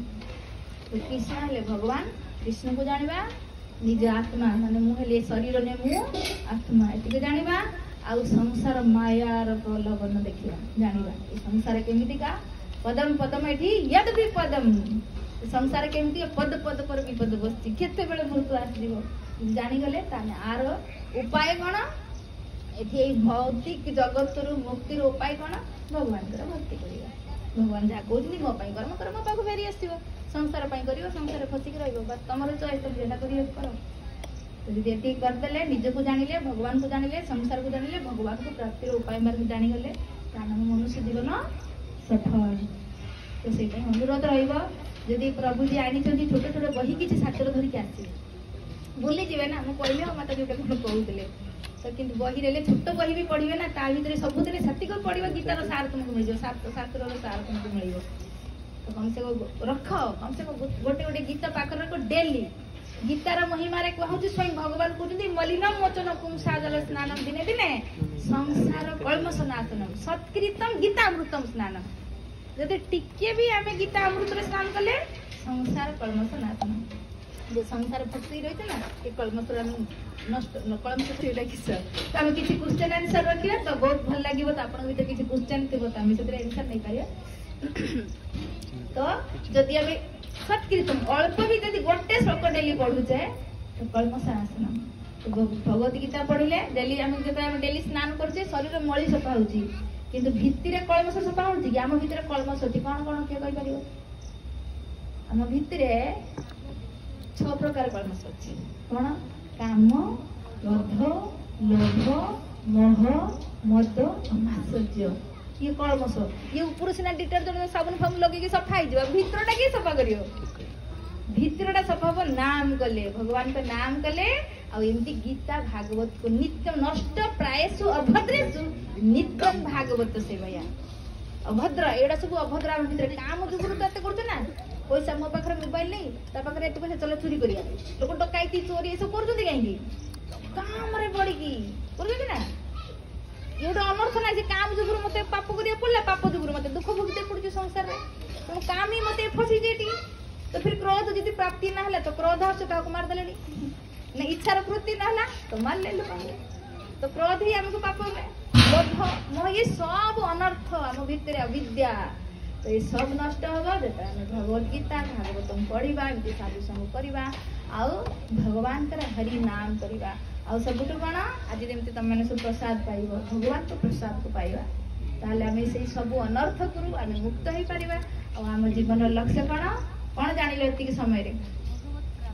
तो कृष्ण हेले भगवान कृष्ण को जानिबा निज आत्मा माने मु हेले शरीर ने मु आत्मा एतिके जानिबा आउ संसार मायार प्रलोभन देखिबा जानिबा ए संसार केमितिका पदम पदम एठी यद भी पदम संसार केमिति पद पद पर विपद बसती केते बेले मृत्यु आसीबो जानि गले ताने आर उपाय कोन एठी भौतिक जगत रु मुक्तिर उपाय कोन भगवान कर भक्ति करिबा भगवान जा कहउनी मो पई कर्म कर मो पाखु फेरी आसीबो संसार पई करियो संसार फसी के रहइबो बस तमरो चॉइस तुम जेटा करियो करो तो यदि एति करदेले निज को जानिले भगवान को जानिले संसार को जानिले भगवान को प्राप्तिर उपाय मार्ग जानि गले ताने मनुष्य जीवन सफल तो सेटा अनुरोध रहइबो यदि प्रभु जी आनी छथि छोटे छोटे बही किछि छात्र धरि के आसी भूली जीवे ना मु कहले माता जोटा कोन कहउतले तो किंतु बही रेले छोट बही भी पढ़िबे ना ता भीतर सब दिन सतिक पढ़िबा गीतार सार तुमको मिल जाओ शास्त्र सार तुमको मिलिबो तो कम से कम रख कम से कम गोटे गोटे गीत पाखर रख डेली गीतार महिमा रे कहउछि स्वयं भगवान कहउछि मलिनम मोचन कुंसाजल स्नानम दिने दिने संसार कल्मष नाशनम सत्कृतम गीतामृतम स्नानम यदि टिके भी आमे गीता अमृत रे स्नान कले संसार कल्मष नाशनम जो संसार भक्ति रही ना ये कलमस नष्ट कलमस थोड़ा किस तो आम किसी क्वेश्चन आंसर रखिए तो बहुत भल लगे तो आपन भीतर किसी क्वेश्चन थी तो आम से आंसर नहीं पारे तो जदि आम सत्कृतम अल्प भी जदि गोटे श्लोक डेली पढ़ुचे तो कलमश नाशनम। तो भगवत गीता पढ़िले डेली आम जो डेली स्नान करछे शरीर मଳି सफा होची किंतु भित्तिरे कलमश सफा होची कि आम भितरे कलमश अछि कोन कोन के कहि परियो आम भितरे 6 प्रकार कलमश अछि कोन काम क्रोध लोभ मोह मद मात्सर्य ये कलमश ये ऊपर सिना डिटर्जेंट साबुन फाबुन लगे कि सफा हो भीतरटा किए सफा करियो भीतरटा सफा हम नाम कले भगवान का नाम कले आमती गीता भागवत को नित्य नष्ट प्रायसु अभद्रेसु नित्यम भागवत सेवया अभद्र एड़ा सब अभद्र भीतर काम जुगुरु तो एते करछ ना पैसा मो पाखरे मोबाइल नहीं ता पाखरे एते पैसा चलो चोरी करिया लोक डकाइती चोरी ए सब करछथि काई काम रे पड़ी की करछथि ना ये अनर्थ ना काम जुगुरु मते पाप करिया पड़ला पाप जुगुरु मते दुख भोगते पड़छ संसार रे तो काम ही मते फसी जेटी तो फिर क्रोध यदि प्राप्ति ना हला तो क्रोध से का मार देलेनी ना इच्छार पूर्ति ना हला तो मार ले तो क्रोध ही हमको पाप में लोभ मोह ये सब अनर्थ हम भीतर अविद्या तो ये सब नष्ट होगा जेता हम भगवत गीता भागवतम पढ़िबा एमती साधु संग करबा आ भगवान कर हरि नाम करबा आ सबुठ कोन आज जेमती तुम माने सब प्रसाद पाइबो भगवान को प्रसाद को पाइबा ताले हम से सब अनर्थ करू हम मुक्त होई परिबा आ हम जीवन लक्ष्य कोन कौन जानिल एतिक समय रे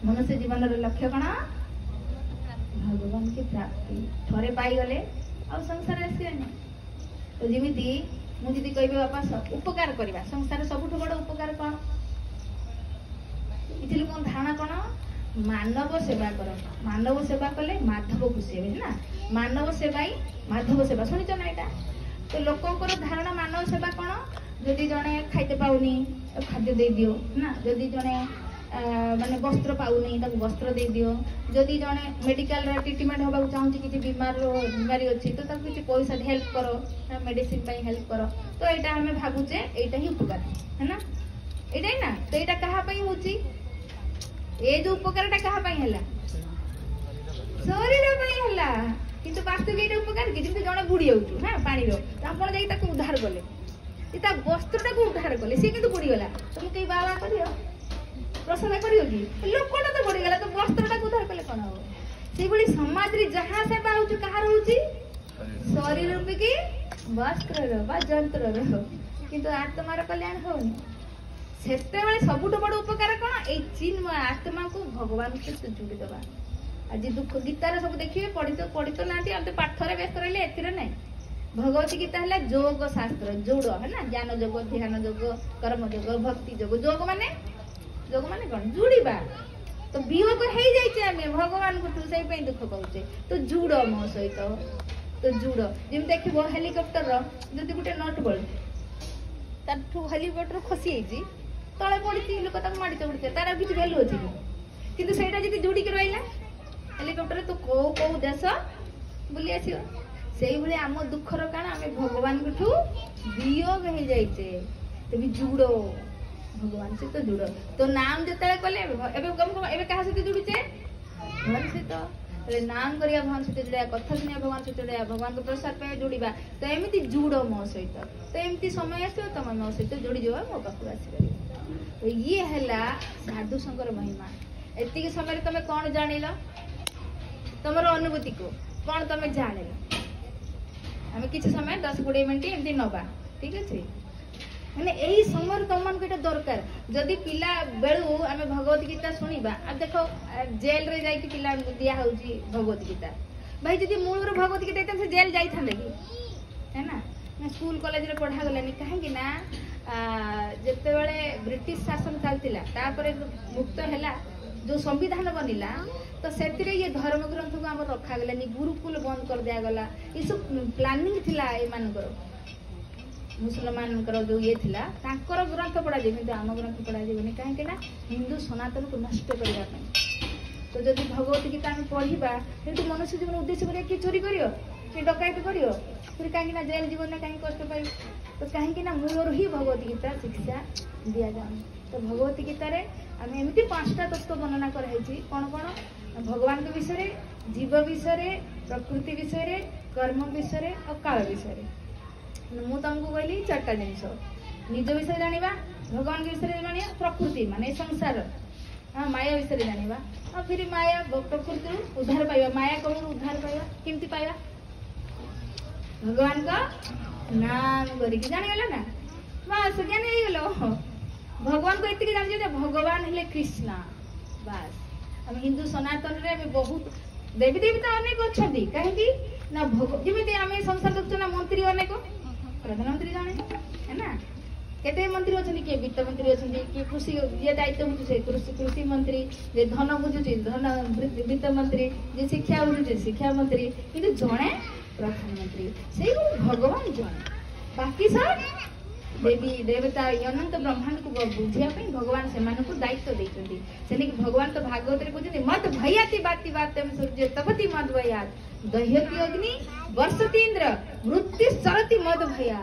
मनुष्य जीवन लक्ष्य कौन भगवान की प्राप्ति थोड़े पाई गले आ संसार आसने तो जमीती मुझे कहबे बापा उपकार करवा संसार सबुठ बड़ उपकार कौन इथिले कौन धारणा कौन मानव सेवा कर मानव सेवा कले माधव खुशी हे ना मानव सेवा ही माधव सेवा शुणिच ना यहाँ तो लोकंर धारणा मानव सेवा कौन जदि जड़े खाइते पाऊनी खाद्य दे दियो ना जदि जड़े माने वस्त्र पाऊनी ताको वस्त्र दे दियो जदि जड़े मेडिकल ट्रीटमेंट होबा चाहूँ कि बीमारी अच्छी तो ताको किसी पैसा हेल्प करो मेडिसिन पाई हेल्प करो तो यहाँ आम भावुचे यहाँ ही उपकार है ना यहाँ ना तो यहाँ क्या होची ए जो उपकारटा क्या शरीर है किंतु वास्तविक ये उपकार कि जमी जड़े बुड़ी जाऊँ हाँ पानी आप उद्धार कले वस्त्रटा को उद्धार कले सी किंतु बुड़ीगला तुम कहीं बाबा कर प्रसाद कर लोकटा तो बुड़ीगला तो वस्त्रटा को उद्धार कले कौन हम से भाई समाज रे जहाँ सेवा हो कहार हो शरीर रूपी कि वस्त्र जंत्र किंतु आत्मार कल्याण होनी से सबुठ बड़ उपकार कौन ये चिन्मय आत्मा को भगवान सहित जोड़ी दबा आज दुख गीतार सब देखिए पढ़ी तो ना हम तो पाठर व्यस्त रही ए ना भगवत गीता है जोग शास्त्र जोड़ है ना ज्ञान जोग ध्यान जोग कर्म जोग भक्ति जोग जोग माने कौन जुड़वा तो वियोग हो जाए भगवान को से दुख पाचे तो जुड़ मो सहित तो जुड़ जमी देख हेलिकप्टर जदि गोटे नट बोल्ट हेलिकप्टर खसी तले पड़ी लोक माड़ी चढ़ते तार किसी भैल्यू अच्छी कि सहीटा जी जोड़िक रहा हेलिकप्टर तो कौ कौ देश बुली आस से आम दुखर कारण आम भगवान ठू वियोग हो जाइए तेज जुड़ भगवान सहित जुड़ तो नाम जो कले क्या सहित जुड़े भगवान सहित नाम करिया भगवान सहित जुड़ा कथा शुणा भगवान सहित जुड़ा भगवान को प्रसाद पाए जुड़ा तो एमती जुड़ मो सहित तो एमती समय आस तुम मो सहित जोड़ी मो पाक आसपर तो ये है साधु संकर महिमा एति समय तुम कौन जानिल तुम अनुभूति को कौन तुम जान आम कि समय 10-20 मिनट एमती नवा ठीक अच्छे मैंने यही समय तुम मान को दरकार जदि पिला बेलू आम भगवत गीता शुणा आ देख जेल रे जाकि पिला दिया होची भगवत गीता भाई जदि मूल भगवत गीता से जेल जाइए कि है ना स्कूल कॉलेज रे पढ़ा गलानी कहीं ना जिते बड़े ब्रिटिश शासन चलता मुक्त है जो संविधान बनिला तो से ये धर्म ग्रंथ को आम रखा गलानी गुरुकुल बंद कर दिया गला ये सब प्लानिंग थिला ए मानकर मुसलमान जो ये थिला तांकर ग्रंथ पढ़ा जाए किंतु आम ग्रंथ पढ़ा जाए कहीं ना हिंदू सनातन को नष्ट करने तो जब भगवत गीता आम पढ़ा तो मनुष्य जीवन उद्देश्य कर किए चोरी कर डकायत कर फिर कहीं जेल जीवन में कहीं कष्ट पाई तो कहीं मूलर ही भगवत गीता शिक्षा दि जाए तो भगवत गीतार आम एमती 5टा तत्व वर्णना कराई कौन कौन भगवान के विषय जीव विषय प्रकृति विषय कर्म विषय और काल विषय मु तुमको कहली 4टा जिन निज विषय जाना भगवान के विषय जाना प्रकृति माने संसार हाँ माया विषय जाना और फिर माया प्रकृति उद्धार पाइबा माया कौन उद्धार पाइबा केमती पाइबा भगवान का नाम करके जानीगला ना बास ज्ञान हो भगवान को एति जान भगवान हेले कृष्ण बास हम हिंदू सनातन रे बहुत देवी देवता अनेक अच्छा कहीं ना जमी आम संसार देखु ना मंत्री अनेक प्रधानमंत्री जाने है ना केते मंत्री अच्छा किए वित्त मंत्री अच्छा किए कृषि जी दायित्व बुझुचे कृषि मंत्री जे धन बुझुचे धन वित्त मंत्री जे शिक्षा बुझुचे शिक्षा मंत्री किंतु जड़े प्रधानमंत्री से भगवान जड़े बाकी सब देवी देवता अनंत ब्रह्मांड को बुझापी भगवान से दायित्व देते से भगवान तो भागवत कहते मत भयाति बाति बातम सूर्य तपति मद भयात दह्यति अग्नि वर्षति इंद्र मृत्यु चलती मद भया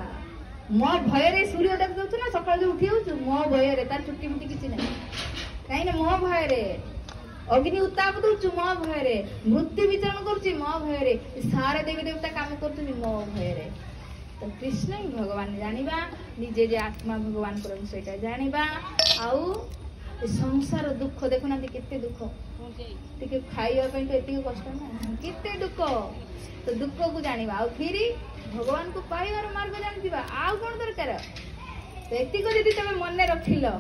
मो भय सूर्य देख दौ ना सका उठी हो मो भय तार छुट्टी मुट्टी किसी ना कहीं मो भय अग्नि उत्ताप दौ मो भय मृत्यु विचरण कर मो भय सारे देवी देवता काम कर मो भय तो कृष्ण ही भगवान जानिबा निजे जे आत्मा भगवान करन सेटा जानिबा आउ संसार दुख देखुना केते दुख टिके खाइबा पई तो एति कष्ट ना केते दुख तो दुख को जानिबा आ फिर भगवान को पाइबार मार्ग जानिबा आ कोन दरकार तो एति को यदि तमे मन रखिलो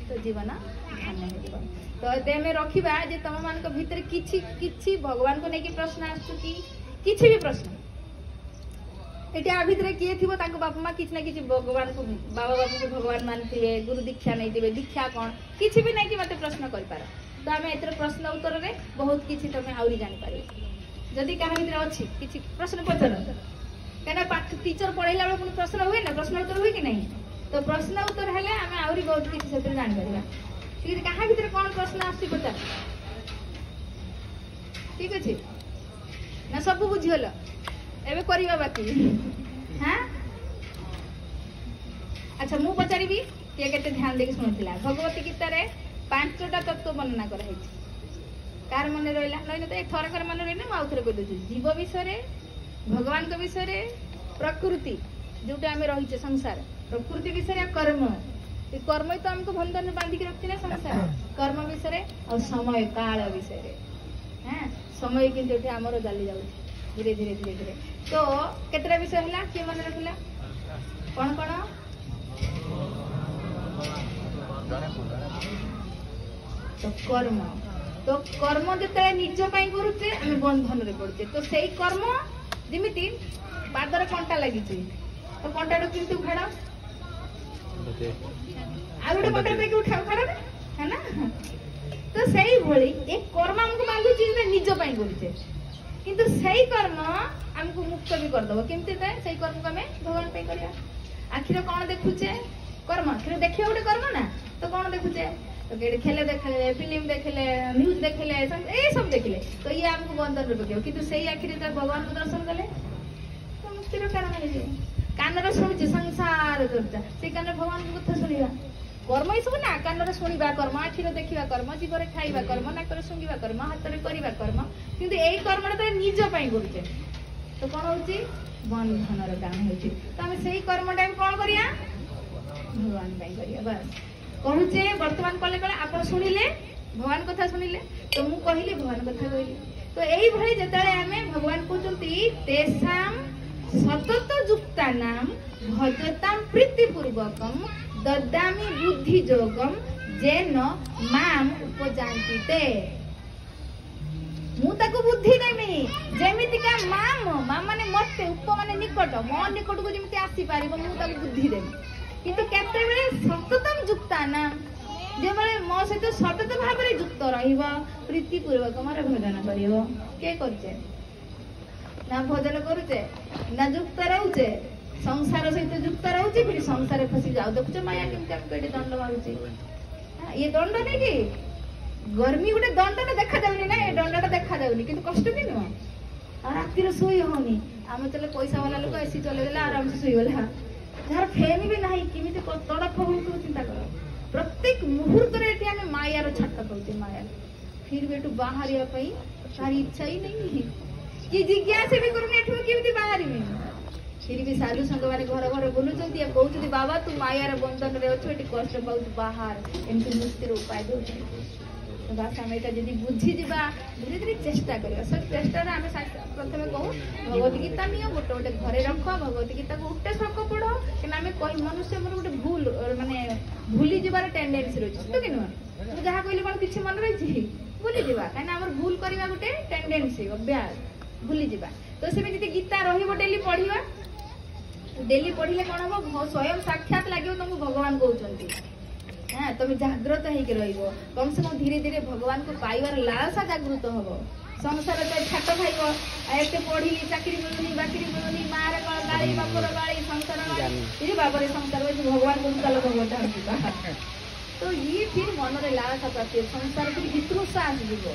तो जीवन धन्य हो तो तेमे रखिबा जे तम मान को भीतर किछि किछि भगवान को नेकी प्रश्न आसु कि किछि भी प्रश्न एटा भितर किए थी बापा माँ किसी ना कि भगवान को बाबा बाबू को भगवान मानते गुरु दीक्षा नहीं दीक्षा कौन किसी भी नहीं कि मत प्रश्न कर पार तो आम एतर प्रश्न उत्तर में बहुत किसी तुम आहरी जापर जदि क्या भितर अच्छी किसी प्रश्न पचार कहीं टीचर पढ़ेला बेले प्रश्न हुए ना प्रश्न उत्तर हुए कि नहीं तो प्रश्न उत्तर है आम आहरी बहुत किसी से जापर ठीक है क्या भितर कौन प्रश्न आस पचार ठीक अच्छे ना सब बुझीगल एबे करिबा बाकी हाँ अच्छा मु पचारि किए केते ध्यान देके सुनथिला भगवती गीता रे 5टा तत्व वर्णना करा है कार मन रहिला नहीं तो थर कर मन रहिना म आउथरे कह दछु जीव विषय भगवान के विषय प्रकृति जोटा आमे रहिचे संसार प्रकृति विषय कर्म कर्म ही तो हमको बंधन बांधिक रखती ना संसार कर्म विषय और समय काल विषय हाँ समय किंतु आमर चली जाऊ धीरे धीरे धीरे धीरे तो केतरा विषय है किए मन रखला कौन कौन तो कर्म जो निज करुचे आम बंधन रे पड़ुचे तो सही कर्म जमीती पादर कंटा लगी तो कंटा केमती उखाड़ आ गोटे कंटा देखे उठा उखाड़ है ना तो सही भली एक कर्म आमको बांधुची निज करुचे किंतु सही कर्म हमको मुक्त भी करदब केमती से कर्म को आम भगवान करिया आखिर कौन देखुचे कर्म आखिर देखिए गोटे कर्म ना तो कौन देखुचे तो खेले देखले फिल्म देखले न्यूज देखले ये सब देखले तो ये हमको बंधन में पकड़ किंतु सही आखिर भगवान को दर्शन कले तो मुक्तिर कारण मिले कान शुणुचे संसार चर्चा से कान भगवान को कथा शुणा कर्म ये सब ना कान शुणा कर्म आखिर देखा कर्म जीवर खाइबा कर्म नाकर शुंघा कर्म हाथ में करवा कर्म किंतु यही कर्म तो निज करुचे तो कौन होची बंधन काम होची तो आम से कर्मटा कौन करिया भगवान करिया बस कहूचे वर्तमान कले बेले आप शुणिले भगवान कथा शुणिले तो मु कहली भगवान कथा कहली तो यही भाई जिते आम भगवान कहते तेषाम सतत युक्ता नाम भजताम प्रीतिपूर्वकम ददामी बुद्धि जोगम जेन माम उपजांति ते मु ताको बुद्धि देमी जेमिति का माम माम माने मते उप माने निकट मो निकट को जेमिति आसी पारिबो मु ताको बुद्धि देमी किंतु केते बेले सततम युक्ता नाम जे बेले मो सहित सतत भाव रे युक्त रहिबो प्रीतिपूर्वक मारे भजन करिवो के करचे ना भजन करूचे ना युक्त रहूचे संसार सहित युक्त रहूचे फिर संसार फसी जाऊ देखुचे माया केमति हम केडी दंड मारुचे ये दंड नहीं कि गर्मी गोटे दंड देखा जाऊनी ना ये दंड देखा जाऊनी किंतु कष्ट भी नुह रातिर शोई होनी आम चले पैसा वाला लोक एसी चलेदेला आराम से शोईगला जार फैन भी ना किमिति तड़फ हो चिंता कर प्रत्येक मुहूर्त में मायार छाट पाचे माया फिर भी एटू बाहर तारी इच्छा ही नहीं कि जिज्ञासा भी करूनी एठू केमिति बाहर फिर भी साधु संघ मैंने घर घर बुलूँ कहते बाबा तू मायार बंधन रे अच्छे कष्ट पाऊ बाहर एमती मुक्तिर उपाय दे बास आम यहाँ जब बुझीजा धीरे धीरे चेष्टा करवा सब चेष्टा आम प्रथम कहूँ भगवत गीता नियो गोटे गोटे घरे रख भगवत गीता को उठे श्लोक पढ़ कि कह मनुष्य गोटे भूल माने भूली जबार टेंडेन्सी रही तो कि नुह मुझे जहाँ कहली कौन किसी मन रही भूली जा कहीं भूल करवा गोटे टेंडेन्सी अभ्यास भूली जा तो सेम जी गीता रेली पढ़ा डेली पढ़ले कौन हम स्वयं साक्षात लगे तुमको भगवान कहते हाँ तुम जागृत हो कम से कम धीरे धीरे भगवान को पाइबार लालसा जागृत हम संसार तो छाट खाइब एत पढ़ी चाकरी मिलूनी बाकरी मिलूनी मारे गाड़ी बापर गाड़ी संसार गाड़ी बाबर संसार भगवान को उनका लोग चाहूँगा तो ये फिर मन में लालसा प्राप्ति संसार फिर वितृषा आसव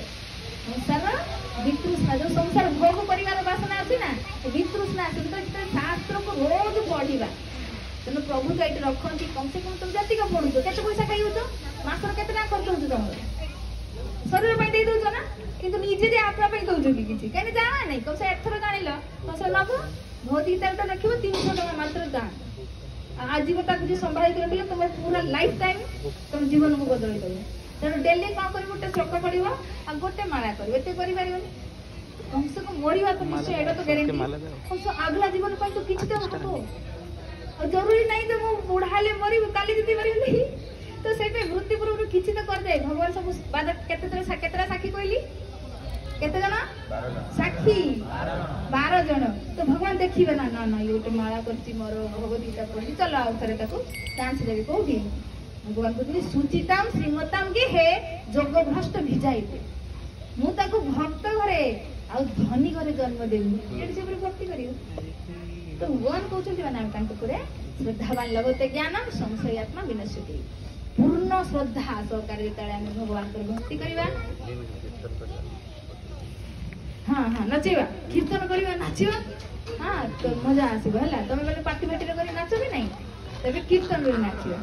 संसार वितृष्णा जो संसार भोग परिवार बासना अच्छी ना वितृष्णा आस तो शास्त्र को रोज पढ़ा तेना प्रभु तो ये रखती कम से कम तुम जाति का पढ़ुच के पैसा खाई मसर के खर्च हो तुम शरीर पर दे दौच ना कि निजे आत्मा दौच कि किसी कहीं जाना नहीं कम से एथर जान कम से नब भगवत गीता तो रखो 300 टका मात्र दाम आजीवता को संभाल रखिले तुम पूरा लाइफ टाइम तुम जीवन को बदल देव तेणु डेली कौन कर गोटे श्लोक पढ़ आ गोटे माला कर कम से कम मरवा तो निश्चय एटा तो गारंटी अगला जीवन पर तो किसी तो हम जरूरी नहीं तो मुझे बुढ़ाले मर काली दीदी मरबी तो से मृत्यु पूर्व किसी तो कर दे भगवान सब केतरा साक्षी कहली केते जन साक्षी 12 जन तो भगवान देखिए ना ना ना ये गोटे माला कर मोर भगवत गीता पढ़ी चलो आउ थे चांस देवी कौटी भगवान कहते सुचिताम श्रीमताम के हे जोग भ्रष्ट भिजाई मुझे भक्त घरे आ धनी घरे जन्म देवी ये भक्ति कर तो भगवान कहते मैंने श्रद्धावान लभते ज्ञानम संशयात्मा विनश्यति पूर्ण श्रद्धा सहकार जो भगवान भक्ति करवा हाँ हाँ नचेवा कीर्तन करवा नाचवा हाँ तो मजा आसब है तुम बोले पार्टी फाटी कर नाच भी नहीं तब कीर्तन भी नाचवा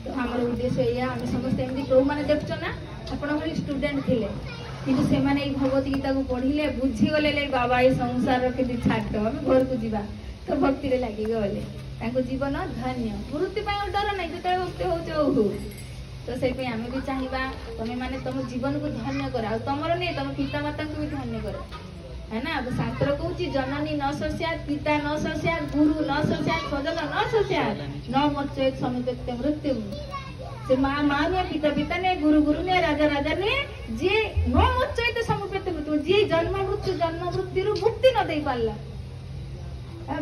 तो आम उद्देश्य या आम समस्त एमती जो मैंने देखो ना आप स्टूडेंट थे कि भगवत गीता को पढ़ले बुझीगले बाबा ये संसार के छाट आम घर को जा तो भक्ति लगे गले जीवन धन्य मृत्यु डर नहीं जो भक्ति हो तो से आम भी चाहिए तुम्हें माने तुम जीवन को धन्य कर तुम नहीं तुम पिता माता को भी धन्य कर है ना शास्त्र कहूँ जननी न सस्यात् पिता न सस्यात् गुरु न सस्यात् स्वजन न सस्यात् न मोचयेत् समुपेत्य मृत्यु से माँ माँ ने पिता पिता ने गुरु गुरु ने राजा राजा ने जे न मोचयेत् समुपेत्य मृत्यु जे जन्म मृत्यु मुक्ति न दे पारला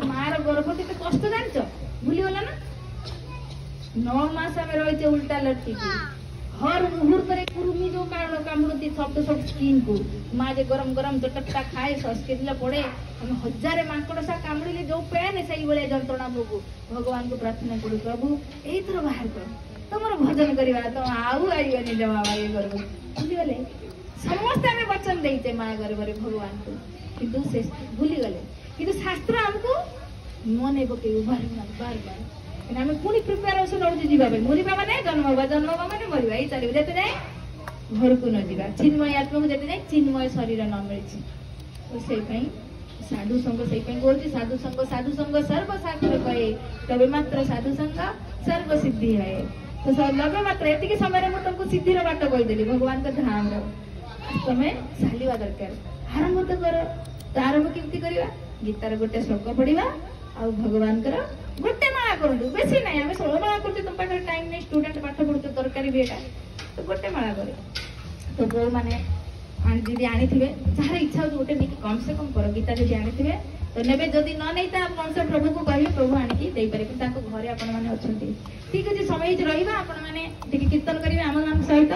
मार गर्भ के कष्ट जान भूलीगला ना 9 मास आम रही उल्टा लटकी हर मुहूर्त कुरुमी जो कारण कामुड़ती सफ्ट सफ्ट स्किन को माँ जे गरम गरम चटपटा खाए सस्केदिला पड़े हम 1000 माकड़ सा कामुड़े जो पेन से भाई जंत्रणा भोगू भगवान को प्रार्थना करूँ प्रभु यही थर बाहर कर तुम भजन करवा तुम आउ आईबनी जमा ये गर्भ भूलीगले समस्त आम वचन देते माँ गर्भ भगवान को किंतु से भूलीगले कि शास्त्र आमको मन पकड़ बार बार बार आम पुणी प्रिपेरेसन हो मरवा मैंने जन्म हवा मैंने मरवा ये चलो जिते जाए घर को न जा चिन्मय आत्मा को जिते जाए चिन्मय शरीर न मिली तो से साधु संग से कहूँ साधु संग सर्वशास्त्र कहे तबे मात्र साधु संग सर्व सिद्धि है तो लगे मात्र ये समय मुझे तुमको सिद्धि बाट कहीदेली भगवान का धाम तुम्हें सालिवा दरकार आरंभ तो कर तो आरंभ केमती करवा गीतार गोटे श्लोक पढ़ा आ भगवान गोटे माला करूँ बेसी ना आम 16 माला कर तुम पाखे टाइम नहीं स्टूडेंट पाठ पढ़ु दरकारी भी यहाँ तो गोटे माला कर तो बो मैंने जी आनी जार इच्छा हो गोटे कम से कम कर गीता जी आनी तो ने जदि न नहीं तो कौन से प्रभु को कहे प्रभु आणिकी देपारे घरे आपण मैंने अच्छा ठीक अच्छे समय रही कीर्तन करेंगे आम सहित।